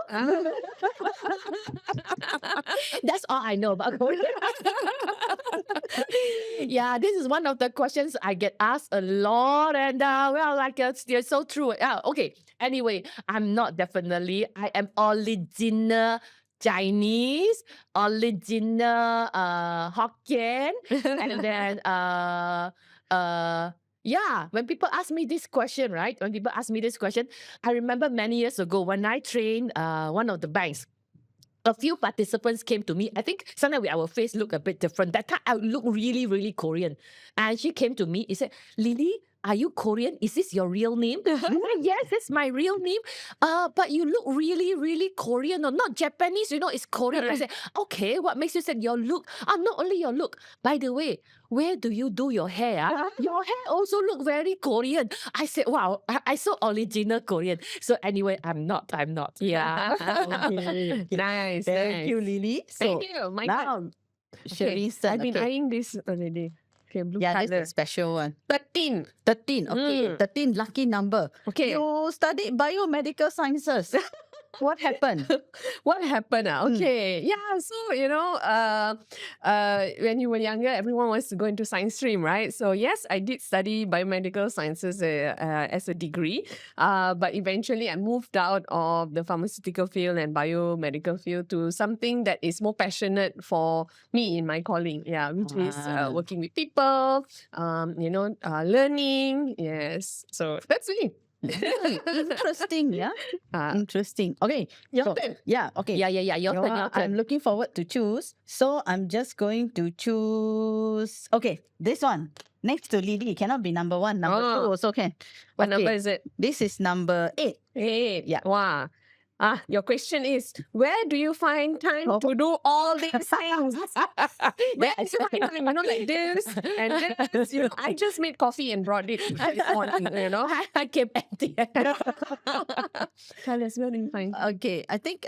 That's all I know about Korea. Yeah, this is one of the questions I get asked a lot, and it's so true. Okay. Anyway, I'm not definitely. I am original Chinese, original Hokkien, and then yeah, when people ask me this question, right? When people ask me this question, I remember many years ago when I trained one of the banks. A few participants came to me. I think sometimes our face look a bit different. That time I look really, really Korean. And she came to me. She said, Lily, are you Korean? Is this your real name? I said, yes, that's my real name. But you look really, really Korean, or not Japanese, it's Korean. I said, okay, what makes you say your look? Not only your look. By the way, where do you do your hair? Your hair also look very Korean. I said, wow, I so original Korean. So anyway, I'm not. Yeah. Okay. Nice. Thank you, Lily. Thank you. My God. Now, Sharice, I've been eyeing this already. Okay, blue yeah, this is color. a special one. 13. 13. Okay. 13, lucky number. Okay. You studied biomedical sciences. What happened? What happened? Okay. Yeah. So, when you were younger, everyone wants to go into science stream, right? So, yes, I did study biomedical sciences as a degree. But eventually, I moved out of the pharmaceutical field and biomedical field to something that is more passionate for me in my calling. Yeah, which is working with people, learning. Yes. So, that's me. Interesting, yeah. Interesting. Okay. Your so, turn. Yeah. Okay. Yeah. Your turn. I'm looking forward to choose. So I'm just going to choose. Okay, this one next to Lily cannot be number 1. Number 2 also can. What Okay, number is it? This is number 8. 8. Yeah. Wow. Your question is, where do you find time to do all these things? Where do you find time? Like this and this. I just made coffee and brought it this morning, I came empty. Tell us, where do you find time? Okay, I think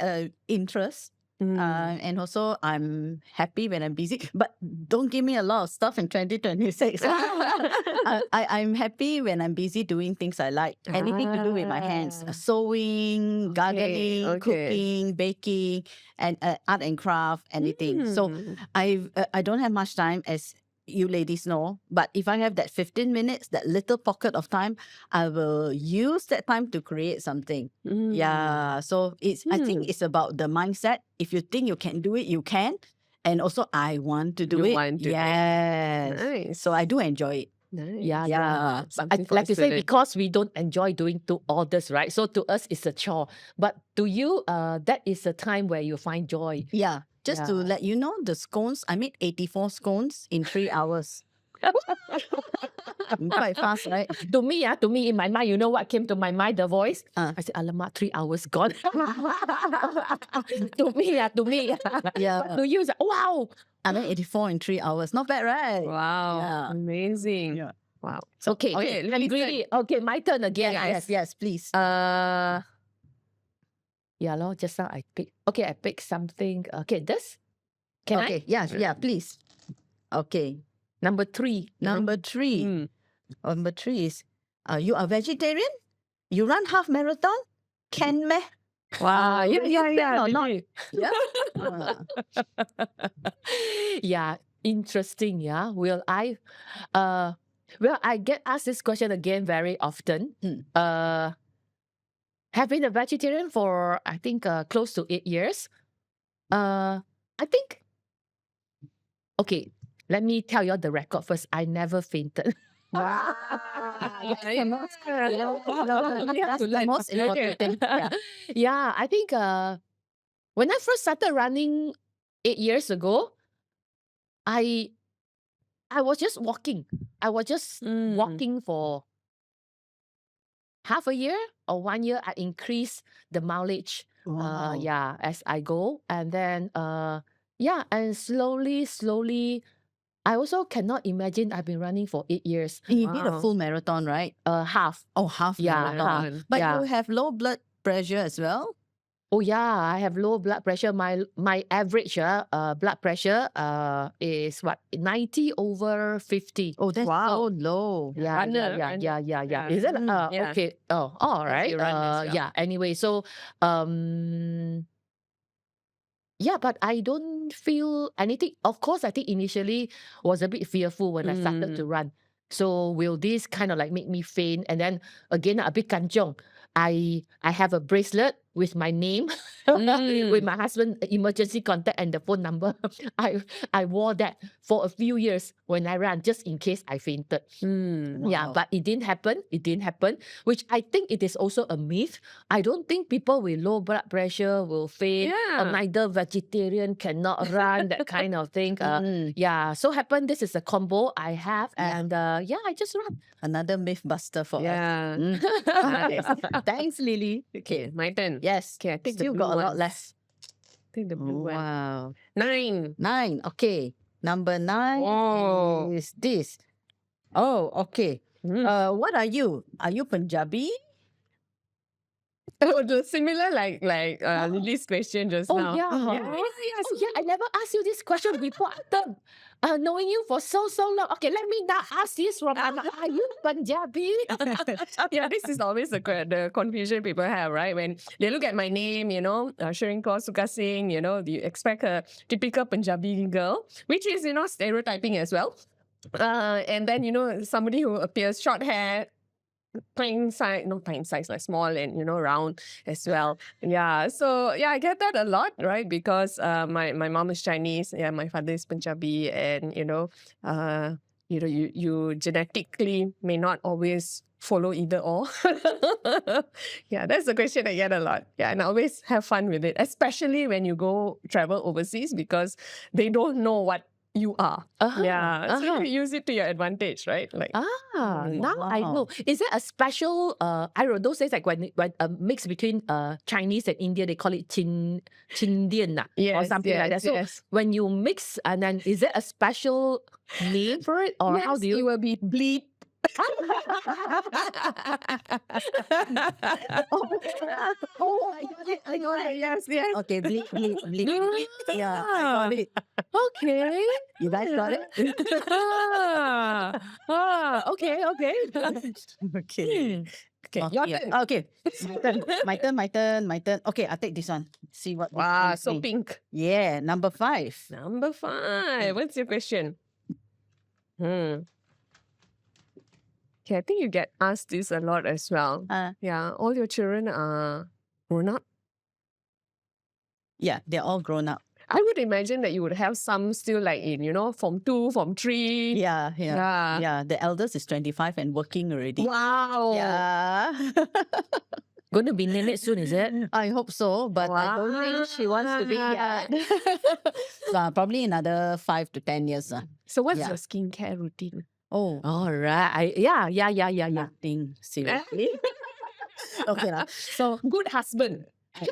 interest. And also, I'm happy when I'm busy, but don't give me a lot of stuff in 2026. I'm happy when I'm busy doing things I like, anything to do with my hands, sewing, gardening, cooking, baking, and art and craft, anything. So I don't have much time, as you ladies know, but if I have that 15 minutes, that little pocket of time, I will use that time to create something. Yeah. So I think it's about the mindset. If you think you can do it, you can. And also, I want to do You it. want to do it. Yes. Nice. So I do enjoy it. Nice. Yeah. But Something for like a you say, student. because we don't enjoy doing all this, right? So to us, it's a chore. But to you, that is a time where you find joy. Yeah. Just to Yeah. let you know, the scones, I made 84 scones in 3 hours. Quite fast, right? To me, in my mind, you know what came to my mind? The voice. I said, "Alamak, 3 hours gone." to me. Yeah. But to you, it's like, wow. I made 84 in 3 hours. Not bad, right? Wow. Yeah. Amazing. Yeah. Wow. Okay, Okay, I'm greedy. Okay, my turn again. Yes, please. Yeah, lor, just now I pick something. Okay, this. Can I? Okay, yeah, please. Okay. Number 3. Number 3. Number 3 is, you are vegetarian? You run half marathon? Can meh? Wow. Yeah. Or not? really. Yeah. Yeah, interesting. Yeah. I get asked this question again very often. Have been a vegetarian for, I think, close to 8 years. I think, okay, let me tell you the record first. I never fainted. Wow. That's the most important thing. Yeah. Yeah, I think when I first started running 8 years ago, I was just walking. I was just walking for half a year or 1 year. I increased the mileage. Wow. As I go, and then and slowly. I also cannot imagine I've been running for 8 years. And you did a full marathon, right? Half. Oh, half marathon. half. But Yeah. you have low blood pressure as well? Oh yeah, I have low blood pressure. My average blood pressure is what, 90/50. Oh, that's Wow. so low. Yeah. Runner. Yeah. Is it? Yeah. Okay. Oh, all right. you run as well. Yeah. Anyway, so yeah, but I don't feel anything. Of course, I think initially was a bit fearful when I started to run. So will this kind of like make me faint? And then again, a bit kanchong. I have a bracelet with my name, with my husband emergency contact and the phone number. I wore that for a few years when I ran, just in case I fainted. Yeah, Wow. but it didn't happen. Which I think it is also a myth. I don't think people with low blood pressure will faint. Yeah. Neither vegetarian cannot run, that kind of thing. Yeah, so happen this is a combo I have, and I just run. Another myth buster for us. Yeah. Nice. Thanks, Lily. Okay, my turn. Yes. Okay, I take Still the got blue a lot ones. left. Take the blue one. Wow. 9. 9. Okay. Number 9 Oh. is this. Oh, okay. What are you? Are you Punjabi? Oh, the similar like Lily's question just Oh now. yeah. Oh yeah, I never asked you this question before. After knowing you for so long. Okay, let me now ask this from Anna. Are you Punjabi? Yeah, this is always the confusion people have, right? When they look at my name, Shireen Kaur Suka Singh, you expect a typical Punjabi girl, which is, stereotyping as well. And then, somebody who appears short hair, not pint size, like small and, round as well. Yeah. So, yeah, I get that a lot, right? Because my mom is Chinese. Yeah, my father is Punjabi. And, you genetically may not always follow either or. Yeah, that's the question I get a lot. Yeah, and I always have fun with it, especially when you go travel overseas, because they don't know what you are. Yeah. So Uh-huh. you use it to your advantage, right? Like, Now I know. Is there a special I don't know, those days like when a mix between Chinese and Indian, they call it Chindian or yes, something like that. yes, So yes. when you mix, and then is there a special name for it, or how Yes, do it you? will be bleed. Oh, I got it. Yes, yes. Okay, bleep, bleep, bleep, bleep. Yeah, I got it. Okay. You guys got it? Okay. Okay. Hmm. Okay, Oh, your yeah. turn. Okay, my turn. Okay, I'll take this one. See what this Wow, brings so me. pink. Yeah, number 5. Number 5. What's your question? Okay, I think you get asked this a lot as well. Yeah, all your children are grown up. Yeah, they're all grown up. I would imagine that you would have some still like in, Form 2, Form 3. Yeah. Yeah. The eldest is 25 and working already. Wow. Yeah. Going to be nenek soon, is it? I hope so, but I don't think she wants to be yet. So, probably another 5 to 10 years. So what's Yeah. your skincare routine? Oh, All right. Yeah. nothing seriously. Okay lah. So Good husband. I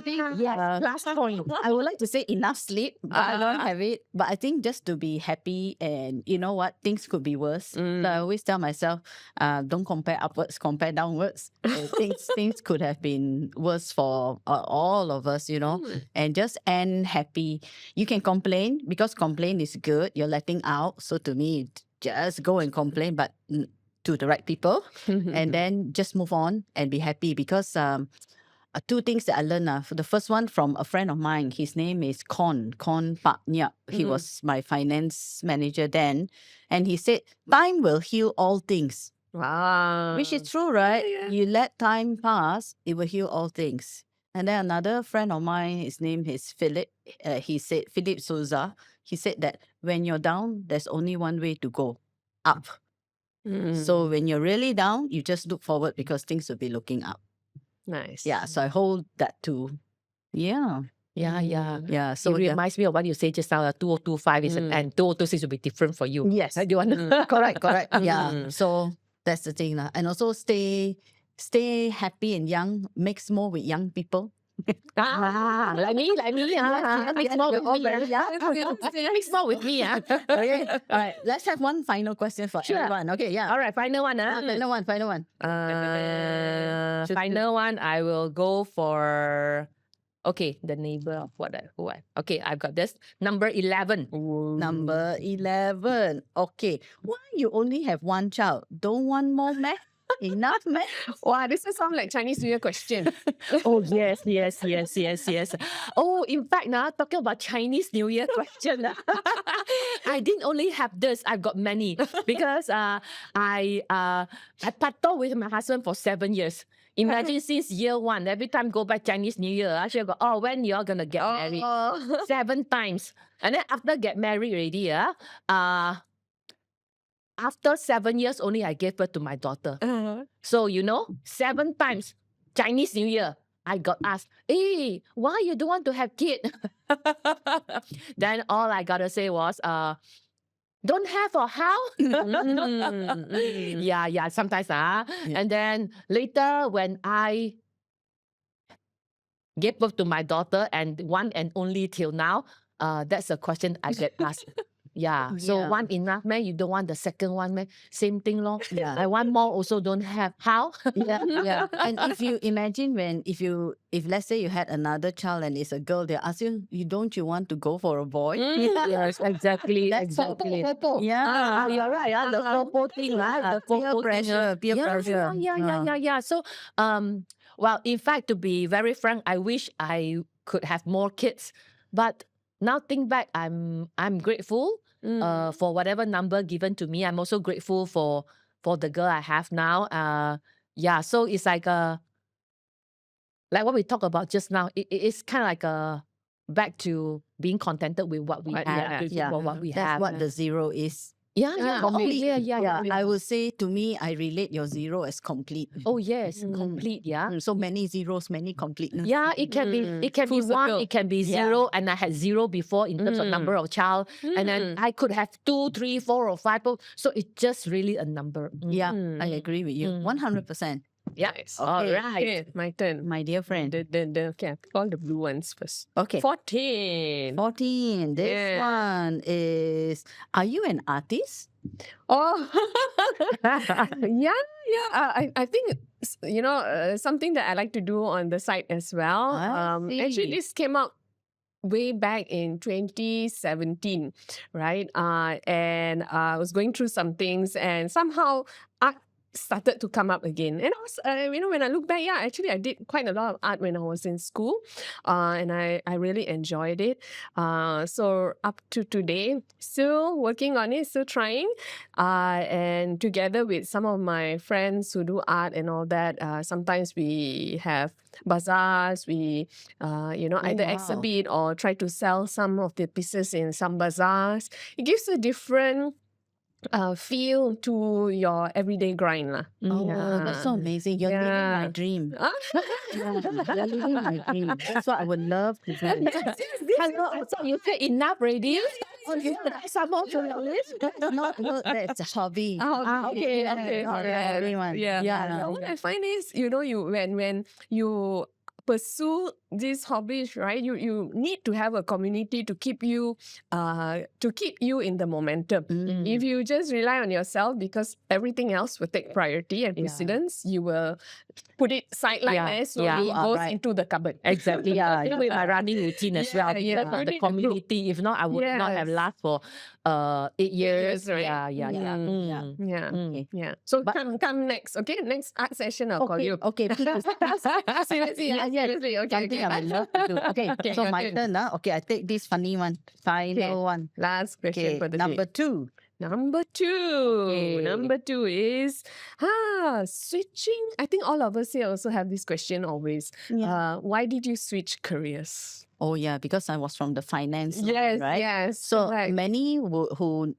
think Last point. I would like to say enough sleep, but I don't have it. But I think just to be happy, and you know what, things could be worse. So I always tell myself, don't compare upwards, compare downwards. Things could have been worse for all of us, and just end happy. You can complain because complain is good. You're letting out. So to me, just go and complain, but to the right people, and then just move on and be happy because 2 things that I learned. The first one from a friend of mine. His name is Kon Pak Nyap. He was my finance manager then. And he said, time will heal all things. Wow. Which is true, right? Yeah. You let time pass, it will heal all things. And then another friend of mine, his name is Philip. He said, Philip Souza. He said that when you're down, there's only one way to go, up. So when you're really down, you just look forward because things will be looking up. Nice. Yeah, so I hold that too. Yeah. Yeah. So it reminds me of what you said just now. 2025 is and 2026 will be different for you. yes. Do you want to? Correct. Yeah. So that's the thing. And also stay happy and young. Mix more with young people. Like me. Mix more with me. Mix more with me. Okay. All right. Let's have one final question for everyone. Okay. Yeah. All right. Final one. Final one. Final one. I will go for. Okay, the neighbor of who I. Okay, I've got this. Number 11. Number 11. Okay. Why you only have one child? Don't want more, meh? Enough, meh? Wow, this will sound like Chinese New Year question. Oh, yes. Oh, in fact, talking about Chinese New Year question, I didn't only have this, I've got many. Because I patto with my husband for 7 years. Imagine since year 1, every time go back Chinese New Year, I should go, when you're going to get married? 7 times. And then after get married already, after 7 years only, I gave birth to my daughter. So, 7 times Chinese New Year, I got asked, hey, why you don't want to have kid? Then all I got to say was, don't have or how? Yeah, sometimes. And then later when I gave birth to my daughter and one and only till now, that's a question I get asked. Yeah. So one enough, man. You don't want the second one, man. Same thing, lor. Yeah. I want more, also don't have. How? Yeah. And if you imagine if let's say you had another child and it's a girl, they ask you, don't you want to go for a boy? Yes, exactly. Exactly. Yeah. You're right. The popo thing, right? The peer pressure. Yeah. So, well, in fact, to be very frank, I wish I could have more kids, but now think back, I'm grateful for whatever number given to me. I'm also grateful for the girl I have now. So it's like what we talked about just now. It's kind of like back to being contented with what we have. Yeah. What we That's have. what the 0 is. Yeah, yeah. Oh, Complete. yeah, yeah. I would say to me, I relate your zero as complete. Oh, yes, complete, yeah. So many zeros, many completeness. Yeah, it can be Full one, circle. it can be Yeah. zero, and I had zero before in terms of number of child, and then I could have 2, 3, 4, or 5. So it's just really a number. Yeah, I agree with you. 100%. Yeah. Nice. All Okay. right. Okay, my turn. My dear friend. Okay, I pick all the blue ones first. Okay. 14. 14. This Yeah. one is, are you an artist? Oh, yeah. I think something that I like to do on the side as well. I Actually, see. this came out way back in 2017, right? And I was going through some things, and somehow art started to come up again. And I was, when I look back, yeah, actually I did quite a lot of art when I was in school, and I really enjoyed it. So up to today, still working on it, still trying, and together with some of my friends who do art and all that, sometimes we have bazaars, we either wow. exhibit or try to sell some of the pieces in some bazaars. It gives a different feel to your everyday grind lah. Oh, that's so amazing. You're living my Yeah. dream. Ah. Yeah, you're living my dream. That's what I would love to do. Hello, so you said enough already? Oh, you want to add some more to your list? That's not work, that's a hobby. Okay. Not for everyone. Yeah. What I find is, when you pursue these hobbies, right? You need to have a community to keep you in the momentum. If you just rely on yourself, because everything else will take priority and precedence, you will put it sideline, so it goes into the cupboard. Exactly. Yeah, Same with my running routine as well. Yeah. Because of You the need a group. community. If not, I would not have Yes. last for 8 years. right? Yeah. Yeah. Okay. Yeah. So But- come next. Okay, next art session I'll call you. Okay, please. Seriously, seriously. Okay, Something I would love to do. Okay, Okay, so your my turn. turn now. Okay, I take this funny one. Final one. Last question Okay, for the number day. 2. Number two. Okay. Number two is switching. I think all of us here also have this question always. Yeah. Why did you switch careers? Oh yeah, because I was from the finance line, right? Yes. So correct. many who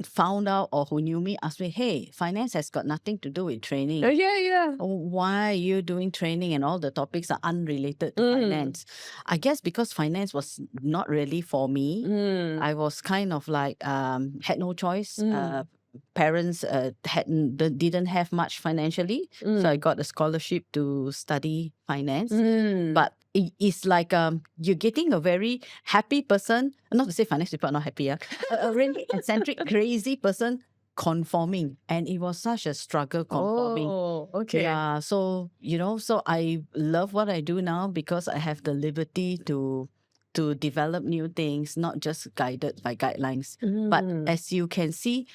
found out or who knew me asked me, hey, finance has got nothing to do with training. Yeah. Why are you doing training and all the topics are unrelated to finance? I guess because finance was not really for me. I was kind of like had no choice. Parents didn't have much financially, so I got a scholarship to study finance. But it's like you're getting a very happy person. Not to say finance people are not happy, a really eccentric, crazy person conforming, and it was such a struggle conforming. Oh, okay. Yeah, so so I love what I do now because I have the liberty to develop new things, not just guided by guidelines. But as you can see,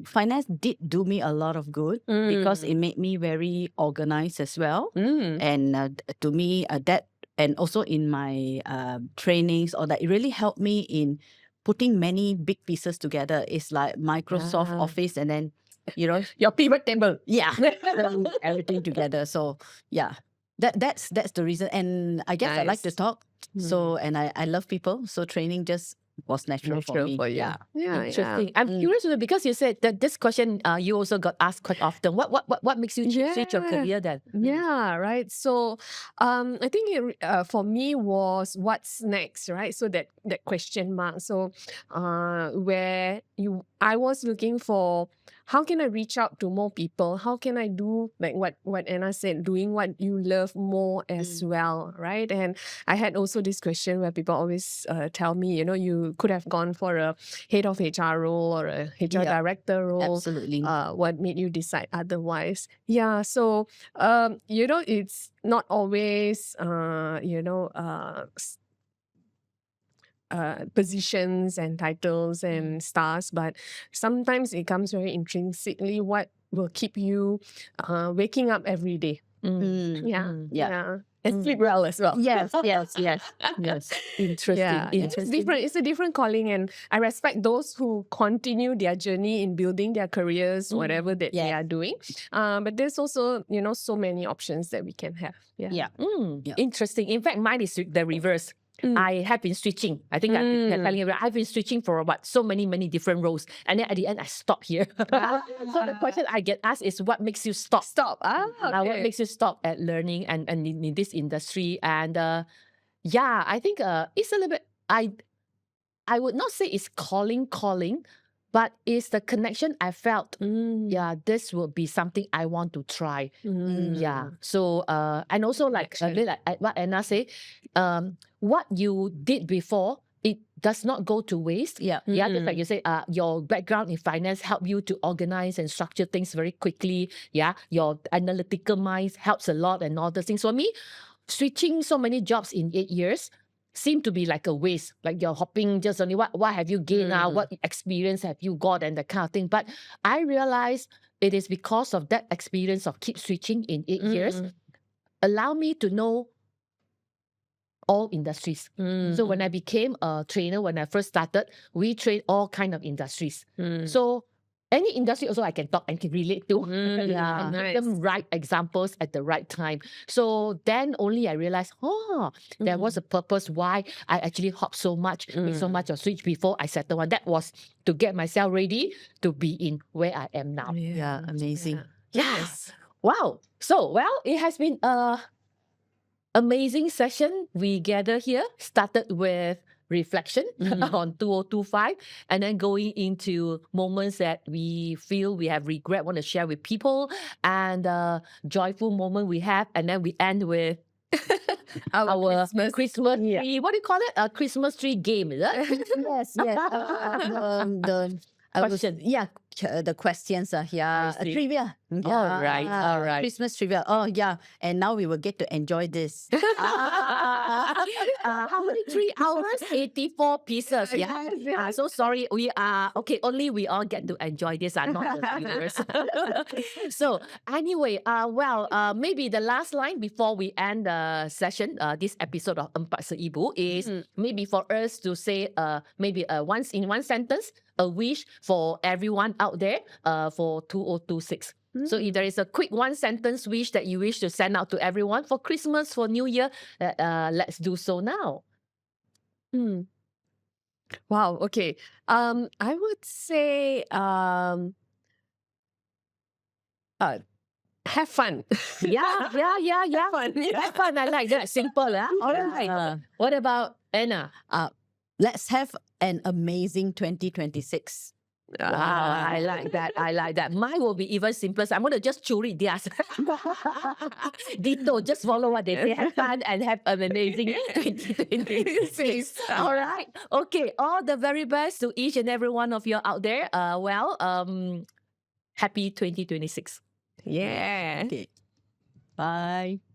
finance did do me a lot of good because it made me very organized as well. And to me, that, and also in my trainings, or that it really helped me in putting many big pieces together. It's like Microsoft Office, and then Your pivot table. yeah, everything together. So yeah, that's the reason. And I guess I like to Nice. talk. So and I love people. So training just was natural for me. you. Yeah. Yeah. Interesting. I'm curious because you said that this question you also got asked quite often. What makes you switch your career then? Yeah, right. So, I think for me was what's next, right? So that question mark. So, where I was looking for how can I reach out to more people? How can I do like what Anna said, doing what you love more as well, right? And I had also this question where people always tell me, you could have gone for a head of HR role or a HR director role. Absolutely. What made you decide otherwise? Yeah, so it's not always positions and titles and stars, but sometimes it comes very intrinsically what will keep you waking up every day. Yeah. And sleep well as well. Yes. Interesting. Yeah, it's different. It's a different calling, and I respect those who continue their journey in building their careers, whatever that they are doing. But there's also, so many options that we can have. Yeah. Yeah. Interesting. In fact, mine is the reverse. I have been switching. I think I've been telling you, I've been switching for so many different roles. And then at the end, I stop here. So the question I get asked is, what makes you stop? Okay. What makes you stop at learning and in this industry? And yeah, I think it's a little bit, I would not say it's calling, but it's the connection I felt. Yeah, this will be something I want to try. Yeah. So and also like what Anna say, what you did before, it does not go to waste. Yeah. Yeah, just like you say, your background in finance help you to organize and structure things very quickly. Yeah, your analytical mind helps a lot and all those things. For me, switching so many jobs in 8 years seem to be like a waste. Like you're hopping just only what have you gained now? What experience have you got and that kind of thing. But I realized it is because of that experience of keep switching in 8 years, allow me to know all industries. So when I became a trainer, when I first started, we train all kind of industries. So any industry also I can talk and can relate to. Yeah, and give nice. them right examples at the right time. So then only I realized, there was a purpose why I actually hopped so much, make so much of switch before I settled one. That was to get myself ready to be in where I am now. Yeah, amazing. Yes. Wow. So, well, it has been a amazing session. We gather here, started with reflection on 2025, and then going into moments that we feel we have regret, want to share with people, and joyful moment we have, and then we end with our Christmas tree. What do you call it? A Christmas tree game, is it? Yes. Question. The questions are here. I see. Trivia. All right. Christmas trivia. Oh, yeah. And now we will get to enjoy this. How many 3 hours? 84 pieces. Yeah. So sorry. We are okay. Only we all get to enjoy this, not the viewers. So anyway, maybe the last line before we end the session, this episode of Empat Seibu is maybe for us to say, maybe once in one sentence, a wish for everyone out there, for 2026. So if there is a quick one sentence wish that you wish to send out to everyone for Christmas, for New Year, let's do so now. Wow. Okay. I would say have fun. Yeah. Have fun. Have fun. I like that. Simple. All right. What about Anna? Let's have an amazing 2026. I like that. Mine will be even simpler. So I'm going to just churi theirs. Ditto, just follow what they say. Have fun and have an amazing 2026. All right. Okay. All the very best to each and every one of you out there. Happy 2026. Yeah. Okay. Bye.